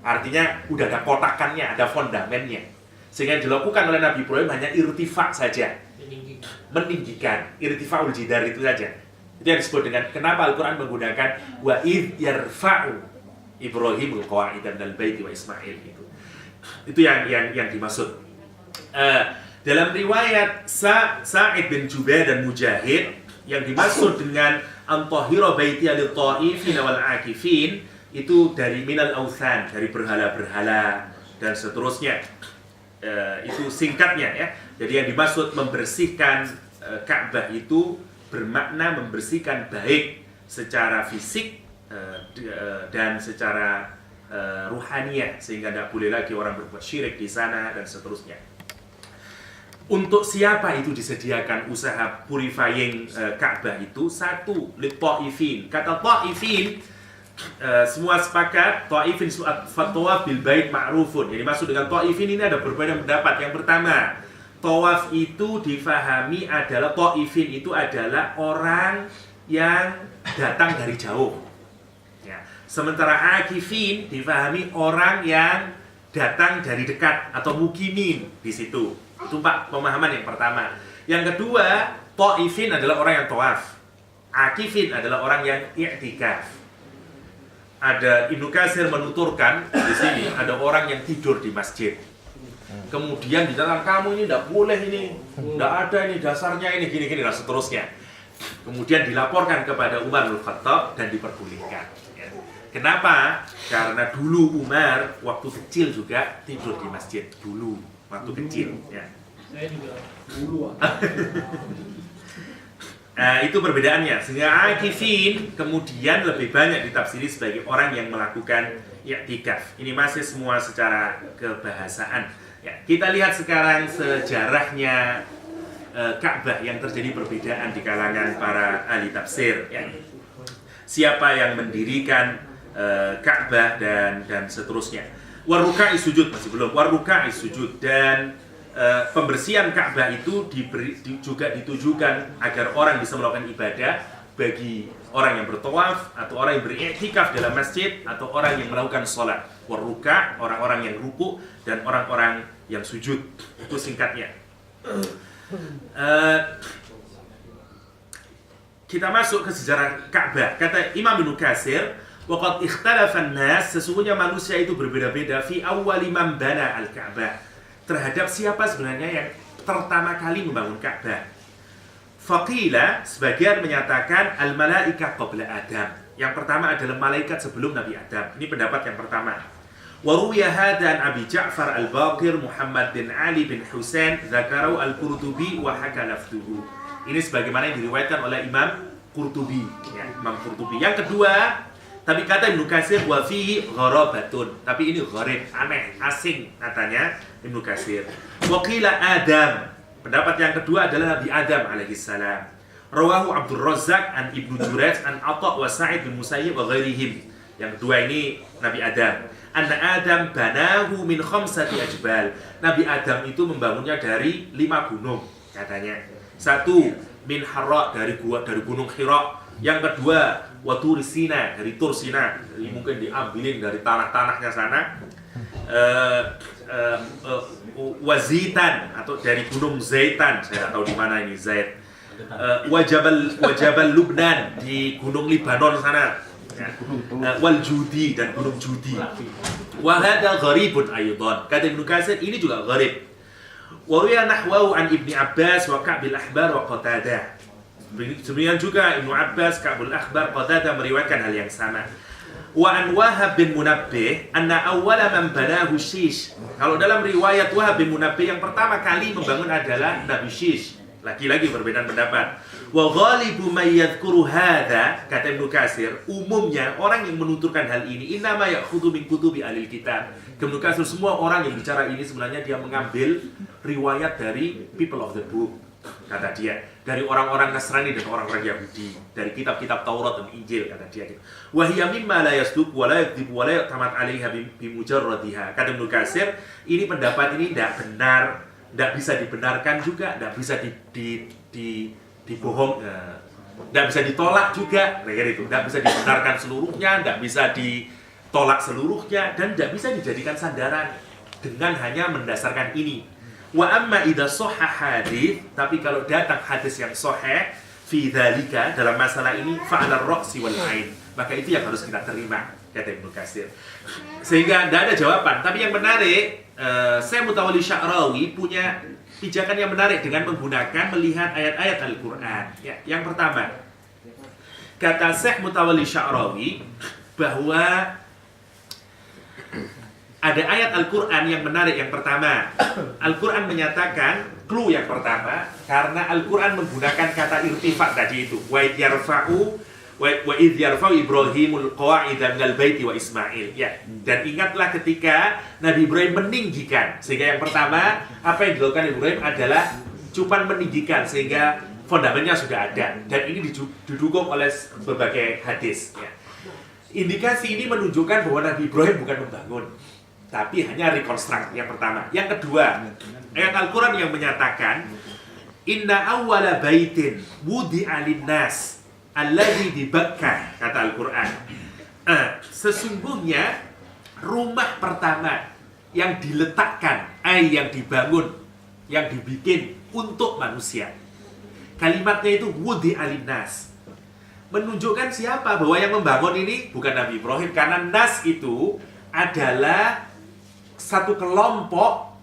Artinya udah ada kotakannya, ada fondamennya. Sehingga yang dilakukan oleh Nabi Ibrahim hanya irtifa saja, meninggikan, irtifa'ul jidar itu saja. Itu yang disebut dengan kenapa Al-Quran menggunakan wa idh yarfa'u Ibrahim al-qawa'ida minal baiti wa Ismail gitu. Itu yang dimaksud. Dalam riwayat Sa'id bin Jubair dan Mujahid, yang dimaksud dengan antahira baiti lit-ta'ifin wal 'akifin itu dari minal authan, dari berhala-berhala dan seterusnya. Itu singkatnya ya. Jadi yang dimaksud membersihkan Ka'bah itu bermakna membersihkan baik secara fisik dan secara ruhaniyah, sehingga tidak boleh lagi orang berbuat syirik di sana dan seterusnya. Untuk siapa itu disediakan usaha purifying Ka'bah itu? Satu, lit-ta'ifin. Kata ta'ifin, semua sepakat, ta'ifin fatwa bil bait ma'rufun. Jadi maksud dengan ta'ifin ini ada berbeda pendapat. Yang pertama, tawaf itu difahami adalah, ta'ifin itu adalah orang yang datang dari jauh. Ya. Sementara akifin difahami orang yang datang dari dekat atau mukimin di situ. Itu Pak pemahaman yang pertama. Yang kedua, ta'ifin adalah orang yang tawaf. Akifin adalah orang yang i'tikaf. Ada Ibnu Katsir menuturkan di sini ada orang yang tidur di masjid. Kemudian di dalam kamu ini tidak boleh ini, tidak ada ini dasarnya ini gini-gini dan seterusnya. Kemudian dilaporkan kepada Umar bin Khattab dan diperbolehkan. Ya. Kenapa? Karena dulu Umar waktu kecil juga tidur di masjid dulu. Waktu kecil, ya. Saya juga dulu. Nah, itu perbedaannya. Sehingga akifin kemudian lebih banyak ditafsiri sebagai orang yang melakukan i'tikaf. Ini masih semua secara kebahasaan. Ya, kita lihat sekarang sejarahnya Ka'bah yang terjadi perbedaan di kalangan para ahli tafsir. Ya. Siapa yang mendirikan Ka'bah dan seterusnya. Waruka'i sujud masih belum. Waruka'i sujud dan pembersihan Ka'bah itu juga ditujukan agar orang bisa melakukan ibadah bagi orang yang bertawaf atau orang yang beriktikaf dalam masjid atau orang yang melakukan sholat. Waruka' orang-orang yang ruku dan orang-orang yang sujud. Itu singkatnya. Kita masuk ke sejarah Ka'bah. Kata Imam Ibnu Katsir, waqad ikhtalafan nas, sesungguhnya manusia itu berbeda-beda fi awwali man bana al-Ka'bah, terhadap siapa sebenarnya yang pertama kali membangun Ka'bah. Faqila, sebagian menyatakan al-malaika qabla Adam. Yang pertama adalah malaikat sebelum Nabi Adam. Ini pendapat yang pertama. Wa ruwiya hadan Abi Ja'far al-Baqir Muhammad bin Ali bin Husain dzakarahu al-Qurtubi wa haka lafduhu. Ini sebagaimana yang diriwayatkan oleh Imam Qurtubi, ya, Imam Qurtubi. Yang kedua, tapi kata Ibnu Katsir wa fihi gharabatun. Tapi ini gharib, aneh, asing katanya Ibnu Katsir. Wa qila Adam. Pendapat yang kedua adalah Nabi Adam alaihissalam. Rawahu Abdul Razzaq an Ibnu Jurayj an Atha wa Sa'id bin Musayyib wa ghairihim. Yang kedua ini Nabi Adam. Anna Adam banahu min khamsati ajbal. Nabi Adam itu membangunnya dari 5 gunung katanya. 1 min Hira, dari gunung Hira. Yang kedua, wa Tur Sina, dari Tur Sina, jadi mungkin diambilin dari tanah-tanahnya sana. Wazitan atau dari gunung Zaitan, saya nggak tahu di mana ini Zait. Wajabal Lubnan di gunung Libanon sana. Ya. Wal Judi dan gunung Judi. Wa hadza gharibun aidan. Kata Ibnu Katsir ini juga gharib. Wa ruya nahwahu an Ibni Abbas wa Ka'bil Ahbar wa Qatadah. Demikian juga Ibnu Abbas, Ka'bul Ahbar, Qatadah meriwayatkan hal yang sama. Wa an Wahab bin Munabbih anna awwala man banahu Shish. Kalau dalam riwayat Wahab bin Munabbih yang pertama kali membangun adalah Nabi Shish. Lagi-lagi perbedaan pendapat. Wa ghalibu may yadhkuru hadza, kata Ibnu Katsir, umumnya orang yang menuturkan hal ini innama ya'khudhu min kutubi ahlil kitab. Ibnu Katsir, semua orang yang bicara ini sebenarnya dia mengambil riwayat dari people of the book, kata dia, dari orang-orang Nasrani dan orang-orang Yahudi, dari kitab-kitab Taurat dan Injil, kata dia gitu. Wa hiya mimma la yasduq wa la yakdzib wa la ya'tamad 'alaiha bi mujarradiha. Kata Ibnu Katsir, ini pendapat ini tidak benar, tidak bisa dibenarkan juga, tidak bisa dibohong, tidak bisa ditolak juga, kayak itu, tidak bisa dibenarkan seluruhnya, tidak bisa ditolak seluruhnya, dan tidak bisa dijadikan sandaran dengan hanya mendasarkan ini. Wa amma idza shahha hadits, tapi kalau datang hadis yang sahih fi dzalika, dalam masalah ini, fa 'ala ar-ra'si wal 'ain, maka itu yang harus kita terima, kata Ibnu Katsir. Sehingga tidak ada jawaban. Tapi yang menarik, Syekh Mutawalli Sya'rawi punya pijakan yang menarik dengan menggunakan melihat ayat-ayat Al-Quran. Ya, yang pertama, kata Syekh Mutawalli Sya'rawi bahwa ada ayat Al-Quran yang menarik. Yang pertama, Al-Quran menyatakan, clue yang pertama, karena Al-Quran menggunakan kata irtifa tadi itu, wa idh yarfa'u Ibrahimul qawa'ida minal baiti wa Ismail. Ya. Dan ingatlah ketika Nabi Ibrahim meninggikan. Sehingga yang pertama, apa yang dilakukan Ibrahim adalah cuman meninggikan, sehingga fondamennya sudah ada. Dan ini didukung oleh berbagai hadis. Ya. Indikasi ini menunjukkan bahwa Nabi Ibrahim bukan membangun, tapi hanya rekonstruk, yang pertama. Yang kedua, ayat Al-Quran yang menyatakan, inna awwala baitin wudi'a linnas alladzi di Bakkah, kata Al-Quran. Sesungguhnya rumah pertama yang diletakkan, yang dibangun, yang dibikin untuk manusia. Kalimatnya itu wudi'a linnas, menunjukkan siapa? Bahwa yang membangun ini bukan Nabi Ibrahim, karena nas itu adalah satu kelompok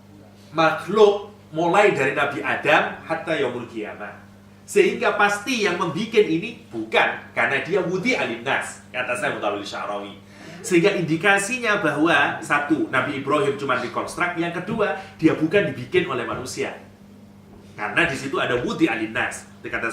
makhluk mulai dari Nabi Adam hatta yaumul qiyamah. Sehingga pasti yang membuat ini bukan, karena dia wudi alinnas, kata Syekh Mutawalli Sya'rawi. Sehingga indikasinya bahwa satu, Nabi Ibrahim cuma dikonstruk, yang kedua, dia bukan dibikin oleh manusia. Karena di situ ada wudi alinnas. Itu kata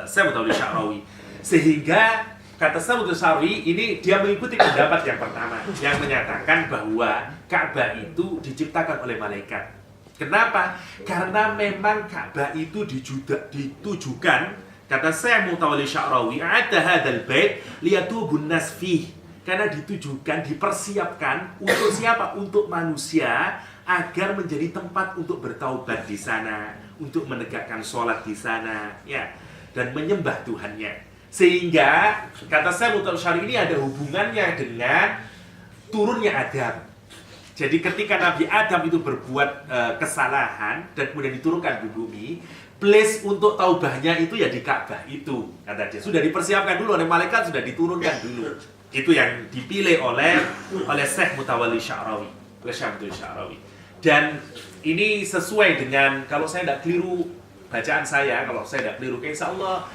Syekh Mutawalli Sya'rawi. Sehingga kata Syekh Sya'rawi ini dia mengikuti pendapat yang pertama yang menyatakan bahwa Ka'bah itu diciptakan oleh malaikat. Kenapa? Karena memang Ka'bah itu ditujukan, kata Syekh Mutawalli Sya'rawi, ada hadzal bait liyatubun nas fih, karena ditujukan, dipersiapkan untuk siapa? Untuk manusia, agar menjadi tempat untuk bertaubat di sana, untuk menegakkan sholat di sana, ya, dan menyembah Tuhannya. Sehingga kata Syekh Mutawalli Sya'rawi ini ada hubungannya dengan turunnya Adam. Jadi ketika Nabi Adam itu berbuat kesalahan dan kemudian diturunkan di bumi, place untuk taubahnya itu ya di Ka'bah itu, kata dia. Sudah dipersiapkan dulu oleh malaikat, sudah diturunkan dulu. Itu yang dipilih oleh Syekh Mutawalli Sya'rawi. Dan ini sesuai dengan, kalau saya tidak keliru bacaan saya, kalau saya tidak keliru, insya Allah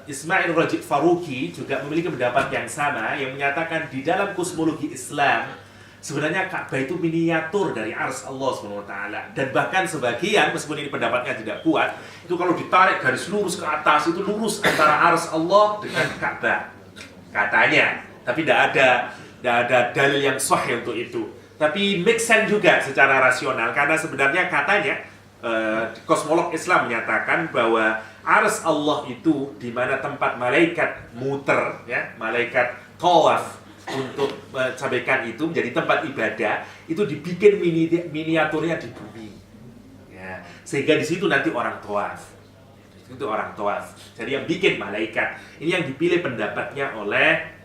Ismail Rajib Faruqi juga memiliki pendapat yang sama, yang menyatakan di dalam kosmologi Islam sebenarnya Ka'bah itu miniatur dari ars Allah SWT. Dan bahkan sebagian, meskipun ini pendapatnya tidak kuat, itu kalau ditarik garis lurus ke atas, itu lurus antara ars Allah dengan Ka'bah, katanya. Tapi tidak ada dalil yang sahih untuk itu. Tapi make sense juga secara rasional, karena sebenarnya katanya kosmolog Islam menyatakan bahwa ars Allah itu di mana tempat malaikat muter, ya, malaikat tawaf untuk mencapai itu menjadi tempat ibadah, itu dibikin miniaturnya di bumi, ya, sehingga di situ nanti orang tawaf. Itu orang tawaf. Jadi yang bikin malaikat. Ini yang dipilih pendapatnya oleh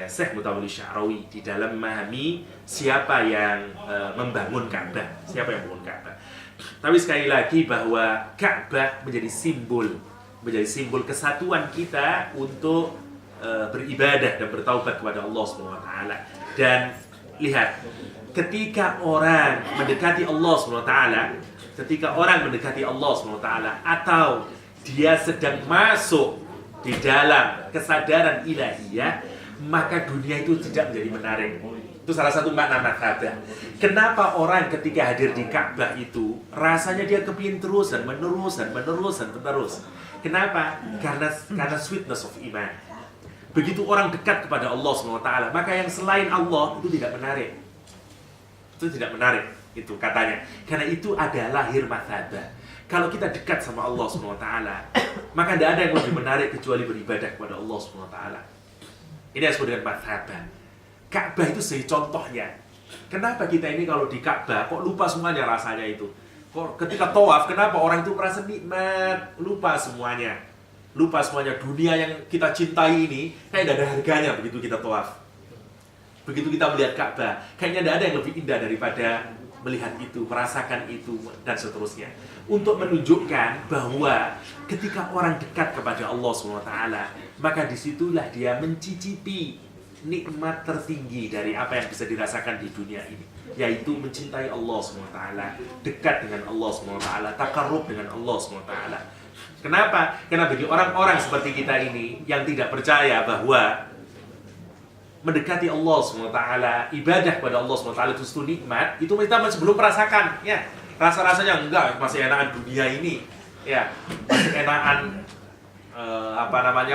Syekh Mutawalli Sya'rawi di dalam memahami siapa yang membangun Ka'bah, siapa yang membangun Ka'bah. Tapi sekali lagi bahwa Ka'bah menjadi simbol kesatuan kita untuk beribadah dan bertaubat kepada Allah SWT. Dan lihat, ketika orang mendekati Allah SWT, atau dia sedang masuk di dalam kesadaran ilahiyah, maka dunia itu tidak menjadi menarik. Itu salah satu makna mazhabah. Kenapa orang ketika hadir di Ka'bah itu rasanya dia kepingin terus dan menerus. Kenapa? Karena sweetness of iman. Begitu orang dekat kepada Allah SWT, maka yang selain Allah itu tidak menarik. Itu katanya. Karena itu ada lahir mazhabah. Kalau kita dekat sama Allah SWT, maka tidak ada yang lebih menarik kecuali beribadah kepada Allah SWT. Ini yang disebut dengan mazhabah. Ka'bah itu contohnya. Kenapa kita ini kalau di Ka'bah kok lupa semuanya rasanya itu? Kok ketika tawaf, kenapa orang itu merasa nikmat? Lupa semuanya. Dunia yang kita cintai ini kayak tidak ada harganya begitu kita tawaf. Begitu kita melihat Ka'bah, kayaknya tidak ada yang lebih indah daripada melihat itu, merasakan itu, dan seterusnya. Untuk menunjukkan bahwa ketika orang dekat kepada Allah SWT, maka disitulah dia mencicipi nikmat tertinggi dari apa yang bisa dirasakan di dunia ini, yaitu mencintai Allah SWT, dekat dengan Allah SWT, takarrub dengan Allah SWT. Kenapa? Karena bagi orang-orang seperti kita ini yang tidak percaya bahwa mendekati Allah SWT, ibadah kepada Allah SWT itu nikmat, itu kita masih belum merasakan, ya. Rasa-rasanya enggak, masih enakan dunia ini, ya. Masih enakan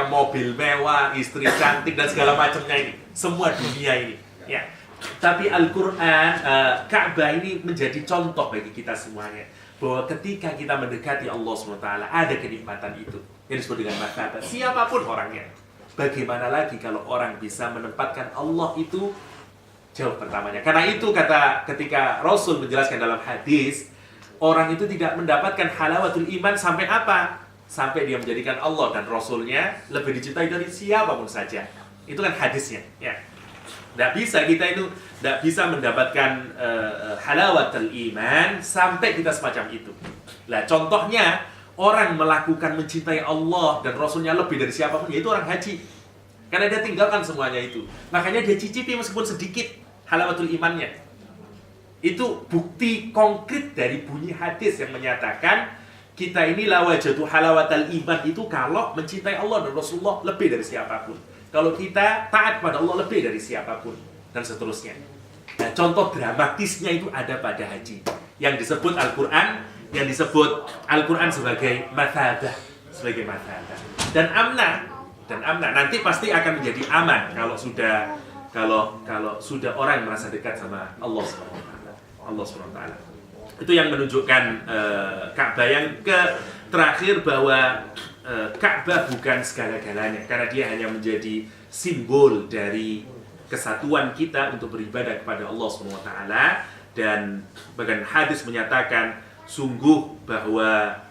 mobil mewah, istri cantik dan segala macamnya ini, semua dunia ini, ya. Tapi Al-Quran, Ka'bah ini menjadi contoh bagi kita semuanya, bahwa ketika kita mendekati Allah SWT ada kenikmatan itu yang disebut dengan mazhabah. Siapapun orangnya, bagaimana lagi kalau orang bisa menempatkan Allah itu jauh pertamanya. Karena itu ketika Rasul menjelaskan dalam hadis, orang itu tidak mendapatkan halawatul iman sampai apa? Sampai dia menjadikan Allah dan Rasulnya lebih dicintai dari siapapun saja. Itu kan hadisnya, ya. Tidak bisa mendapatkan halawatul iman sampai kita semacam itu. Nah, contohnya orang melakukan mencintai Allah dan Rasulnya lebih dari siapapun, yaitu orang haji. Karena dia tinggalkan semuanya itu. Makanya dia cicipi meskipun sedikit halawatul imannya. Itu bukti konkret dari bunyi hadis yang menyatakan kita ini la wajadu halawatul iman itu kalau mencintai Allah dan Rasulullah lebih dari siapapun. Kalau kita taat pada Allah lebih dari siapapun, dan seterusnya. Nah, contoh dramatisnya itu ada pada haji. Yang disebut Al-Quran sebagai mazhabah. Dan amna nanti pasti akan menjadi aman kalau sudah orang merasa dekat sama Allah SWT. Itu yang menunjukkan Ka'bah. Yang terakhir bahwa Ka'bah bukan segala-galanya, karena dia hanya menjadi simbol dari kesatuan kita untuk beribadah kepada Allah SWT. Dan bahkan hadis menyatakan sungguh bahwa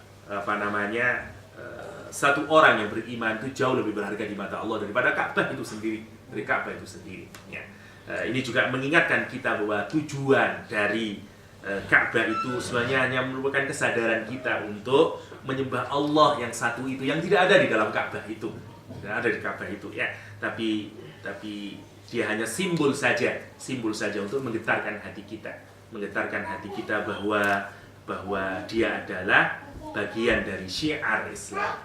satu orang yang beriman itu jauh lebih berharga di mata Allah daripada Ka'bah itu sendiri, ya. Ini juga mengingatkan kita bahwa tujuan dari Ka'bah itu sebenarnya hanya merupakan kesadaran kita untuk menyembah Allah yang satu itu, yang tidak ada di dalam Ka'bah itu, ya. Tapi dia hanya simbol saja untuk menggetarkan hati kita bahwa dia adalah bagian dari syiar Islam.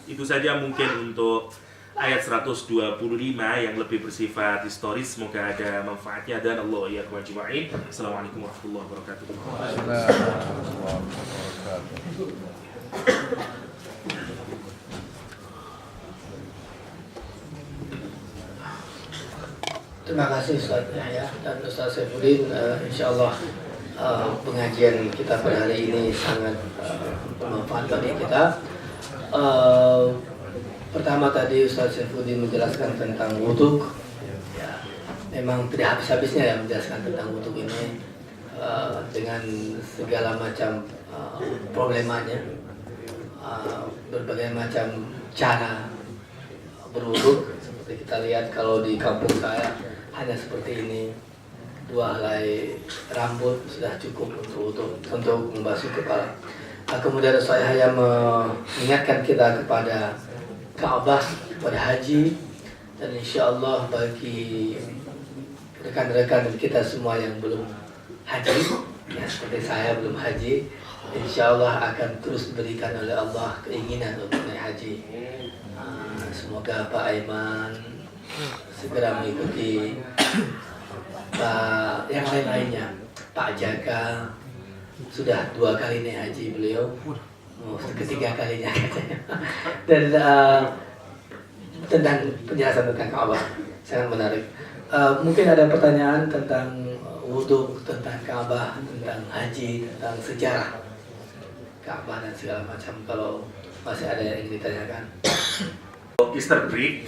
Itu saja mungkin untuk ayat 125 yang lebih bersifat historis. Semoga ada manfaatnya dan Allah iyyakum ajma'in. Assalamualaikum warahmatullahi wabarakatuh. Terima kasih Ustaz Yahya dan Ustaz Saifuddin. Insyaallah pengajian kita pada hari ini sangat bermanfaat bagi kita. Pertama tadi Ustaz Saifuddin menjelaskan tentang wudhu. Ya, memang tidak habis-habisnya ya menjelaskan tentang wudhu ini dengan segala macam problemanya. berbagai macam cara berwudhu. Seperti kita lihat kalau di kampung saya hanya seperti ini, 2 helai rambut sudah cukup untuk membasuh kepala. Kemudian saya mengingatkan kita kepada Ka'bah, pada haji, dan insya Allah bagi rekan-rekan kita semua yang belum haji, ya seperti saya belum haji, insya Allah akan terus diberikan oleh Allah keinginan untuk naik haji. Semoga Pak Aiman segera mengikuti Pak yang lain-lainnya. Pak Jaka sudah 2 kali naik haji beliau, ketiga kalinya katanya. Dan tentang penjelasan tentang Ka'bah sangat menarik. Mungkin ada pertanyaan tentang wudhu, tentang Ka'bah, tentang haji, tentang sejarah Ka'bah dan segala macam. Kalau masih ada yang ingin ditanyakan. Easter break,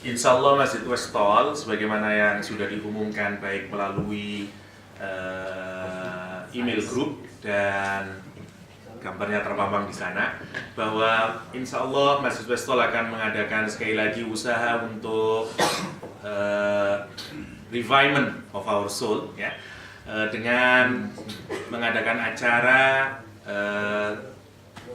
insya Allah Masjid Westall sebagaimana yang sudah diumumkan baik melalui email group dan gambarnya terpampang di sana, bahwa insya Allah Masjid Westall akan mengadakan sekali lagi usaha untuk revival of our soul, ya, dengan mengadakan acara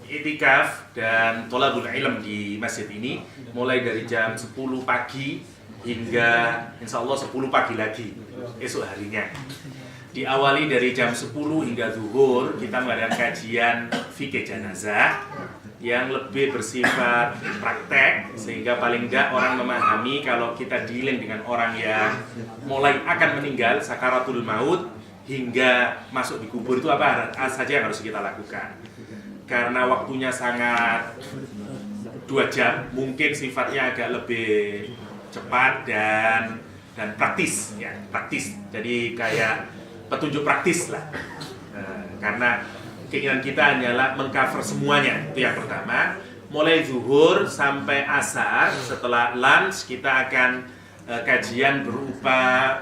itikaf dan tholabul ilm di masjid ini mulai dari jam 10 pagi hingga insya Allah 10 pagi lagi esok harinya. Diawali dari jam 10 hingga zuhur kita mengadakan kajian fikih jenazah yang lebih bersifat praktek, sehingga paling tidak orang memahami kalau kita dealing dengan orang yang mulai akan meninggal, sakaratul maut, hingga masuk di kubur itu apa saja yang harus kita lakukan. Karena waktunya sangat 2 jam, mungkin sifatnya agak lebih cepat dan praktis, ya, praktis. Jadi kayak petunjuk praktis lah. Karena keinginan kita hanyalah mengcover semuanya, itu yang pertama. Mulai zuhur sampai asar, setelah lunch kita akan kajian berupa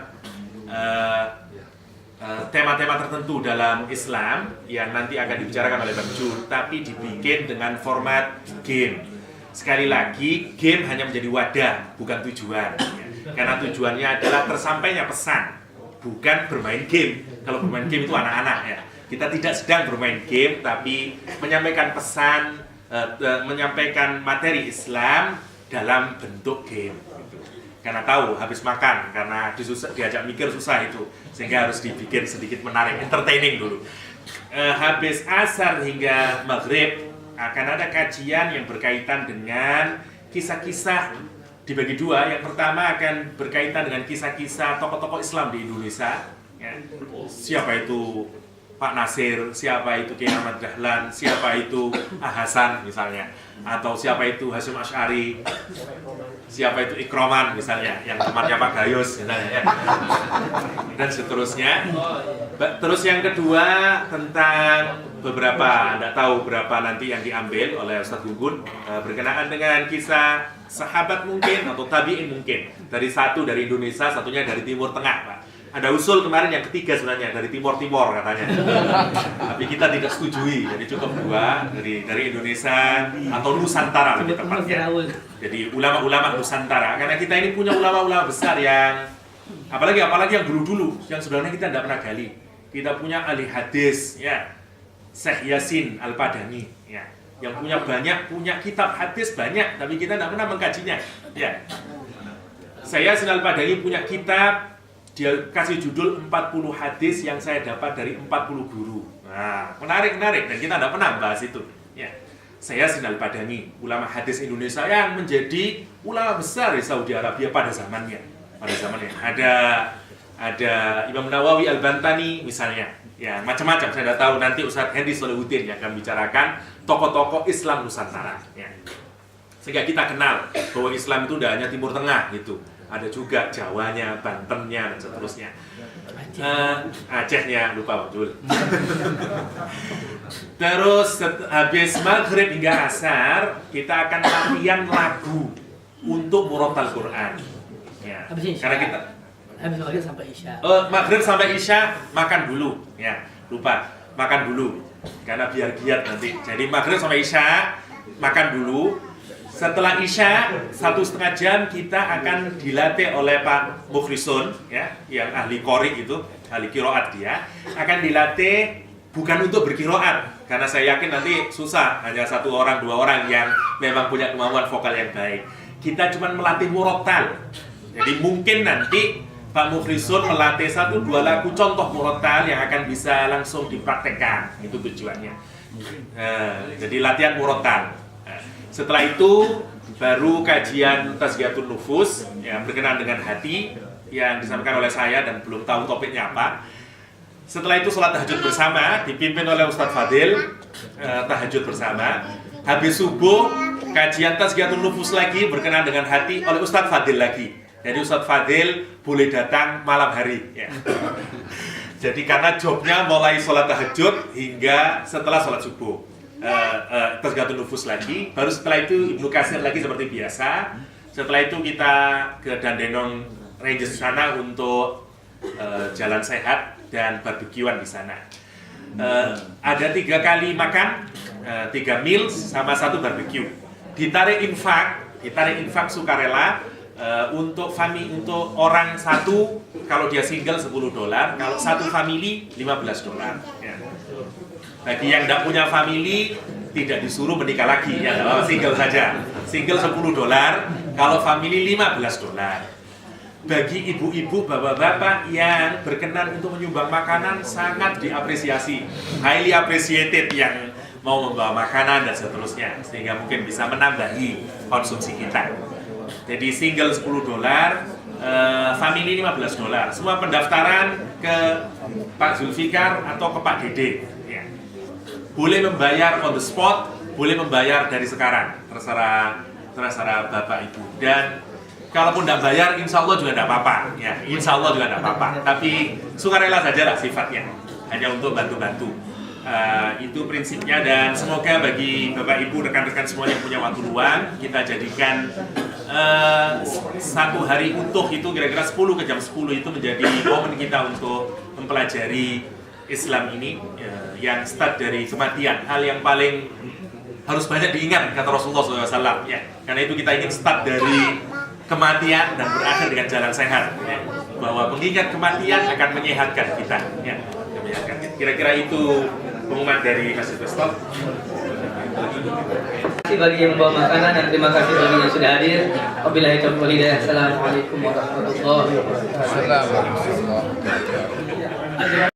tema-tema tertentu dalam Islam yang nanti akan dibicarakan oleh Bang Jul, tapi dibikin dengan format game. Sekali lagi, game hanya menjadi wadah, bukan tujuan. Karena tujuannya adalah tersampainya pesan, bukan bermain game. Kalau bermain game itu anak-anak, ya. Kita tidak sedang bermain game, tapi menyampaikan pesan, menyampaikan materi Islam dalam bentuk game. Karena tahu habis makan, karena diajak mikir susah itu, sehingga harus dibikin sedikit menarik, entertaining dulu. Habis asar hingga maghrib akan ada kajian yang berkaitan dengan kisah-kisah dibagi 2. Yang pertama akan berkaitan dengan kisah-kisah tokoh-tokoh Islam di Indonesia, ya. Siapa itu Pak Nasir, siapa itu Kiai Ahmad Dahlan, siapa itu Hasan misalnya, atau siapa itu Hasyim Asy'ari, siapa itu Ikroman misalnya, yang temannya Pak Gayus misalnya, ya. Dan seterusnya. Terus yang kedua tentang beberapa, Anda tahu berapa nanti yang diambil oleh Ustadz Gugun, berkenaan dengan kisah sahabat mungkin atau tabi'in mungkin, dari Indonesia, satunya dari Timur Tengah, Pak. Ada usul kemarin yang ketiga sebenarnya dari Timur katanya, tapi kita tidak setujui. Jadi cukup 2 dari Indonesia atau Nusantara lebih tepatnya. Jadi ulama-ulama Nusantara, karena kita ini punya ulama-ulama besar yang apalagi yang dulu yang sebenarnya kita tidak pernah gali. Kita punya ahli hadis, ya, Syekh Yasin Al-Padani, ya, yang punya kitab hadis banyak, tapi kita tidak pernah mengkajinya, ya. Syekh Yasin Al-Padani punya kitab. Dia kasih judul 40 hadis yang saya dapat dari 40 guru. Nah, menarik, dan kita tidak pernah bahas itu, ya. Saya Yasin Al-Padani, ulama hadis Indonesia yang menjadi ulama besar di Saudi Arabia pada zamannya. Ada Imam Nawawi Al-Bantani misalnya, ya, macam-macam. Saya tidak tahu, nanti Ustadz Hendy Solihuddin yang akan bicarakan tokoh-tokoh Islam Nusantara, ya. Sehingga kita kenal bahwa Islam itu tidak hanya Timur Tengah gitu. Ada juga Jawanya, Bantennya, dan seterusnya. Acehnya, lupa Pak Jul. Terus habis maghrib hingga asar, kita akan latihan lagu untuk murotal Quran. Ya. Karena kita habis maghrib sampai isya. Maghrib sampai isya makan dulu, ya, lupa. makan dulu karena biar giat nanti. Jadi maghrib sampai isya makan dulu. Setelah isya 1,5 jam kita akan dilatih oleh Pak Mukhlisun ya, yang ahli qori itu, ahli kiroat, dia akan dilatih bukan untuk berkiroat karena saya yakin nanti susah hanya 1 orang 2 orang yang memang punya kemampuan vokal yang baik. Kita cuma melatih murotal. Jadi mungkin nanti Pak Mukhlisun melatih 1-2 lagu contoh murotal yang akan bisa langsung dipraktekkan, itu tujuannya. Jadi latihan murotal. Setelah itu baru kajian Tazkiyatun Nufus yang berkenaan dengan hati yang disampaikan oleh saya dan belum tahu topiknya apa. Setelah itu sholat tahajud bersama dipimpin oleh Ustadz Fadil, tahajud bersama. Habis subuh kajian Tazkiyatun Nufus lagi berkenaan dengan hati oleh Ustadz Fadil lagi. Jadi Ustadz Fadil boleh datang malam hari ya. Jadi karena jobnya mulai sholat tahajud hingga setelah sholat subuh. Tazkiyatun Nufus lagi, baru setelah itu Ibnu Katsir lagi seperti biasa. Setelah itu kita ke Dandenong Ranges sana untuk jalan sehat dan barbekyuan di sana. Ada 3 kali makan, 3 meals sama 1 barbecue. Ditarik infak sukarela untuk untuk orang 1 kalau dia single $10, kalau 1 family $15 ya. Bagi yang tidak punya family tidak disuruh menikah lagi ya, single saja. Single $10, kalau family $15. Bagi ibu-ibu, bapak-bapak yang berkenan untuk menyumbang makanan sangat diapresiasi, highly appreciated yang mau membawa makanan dan seterusnya, sehingga mungkin bisa menambahi konsumsi kita. Jadi single $10, family $15. Semua pendaftaran ke Pak Zulfikar atau ke Pak Dede. Ya. Boleh membayar on the spot, boleh membayar dari sekarang, terserah bapak ibu. Dan kalaupun tidak bayar, insya Allah juga tidak apa-apa. Ya, insya Allah juga tidak apa-apa. Tapi sukarela saja lah sifatnya, hanya untuk bantu-bantu. Itu prinsipnya, dan semoga bagi bapak ibu, rekan-rekan semua yang punya waktu luang, kita jadikan 1 hari utuh itu kira-kira 10 ke jam 10 itu menjadi momen kita untuk mempelajari Islam ini yang start dari kematian, hal yang paling harus banyak diingat kata Rasulullah SAW ya. Karena itu kita ingin start dari kematian dan berakhir dengan jalan sehat ya. Bahwa mengingat kematian akan menyehatkan kita ya. Kira-kira itu pengumuman dari Masjid Westok. Terima kasih bagi yang membawa makanan dan terima kasih bagi yang sudah hadir. Wabillahi taufiq wal hidayah. Assalamualaikum warahmatullahi wabarakatuh. Assalamualaikum warahmatullahi wabarakatuh.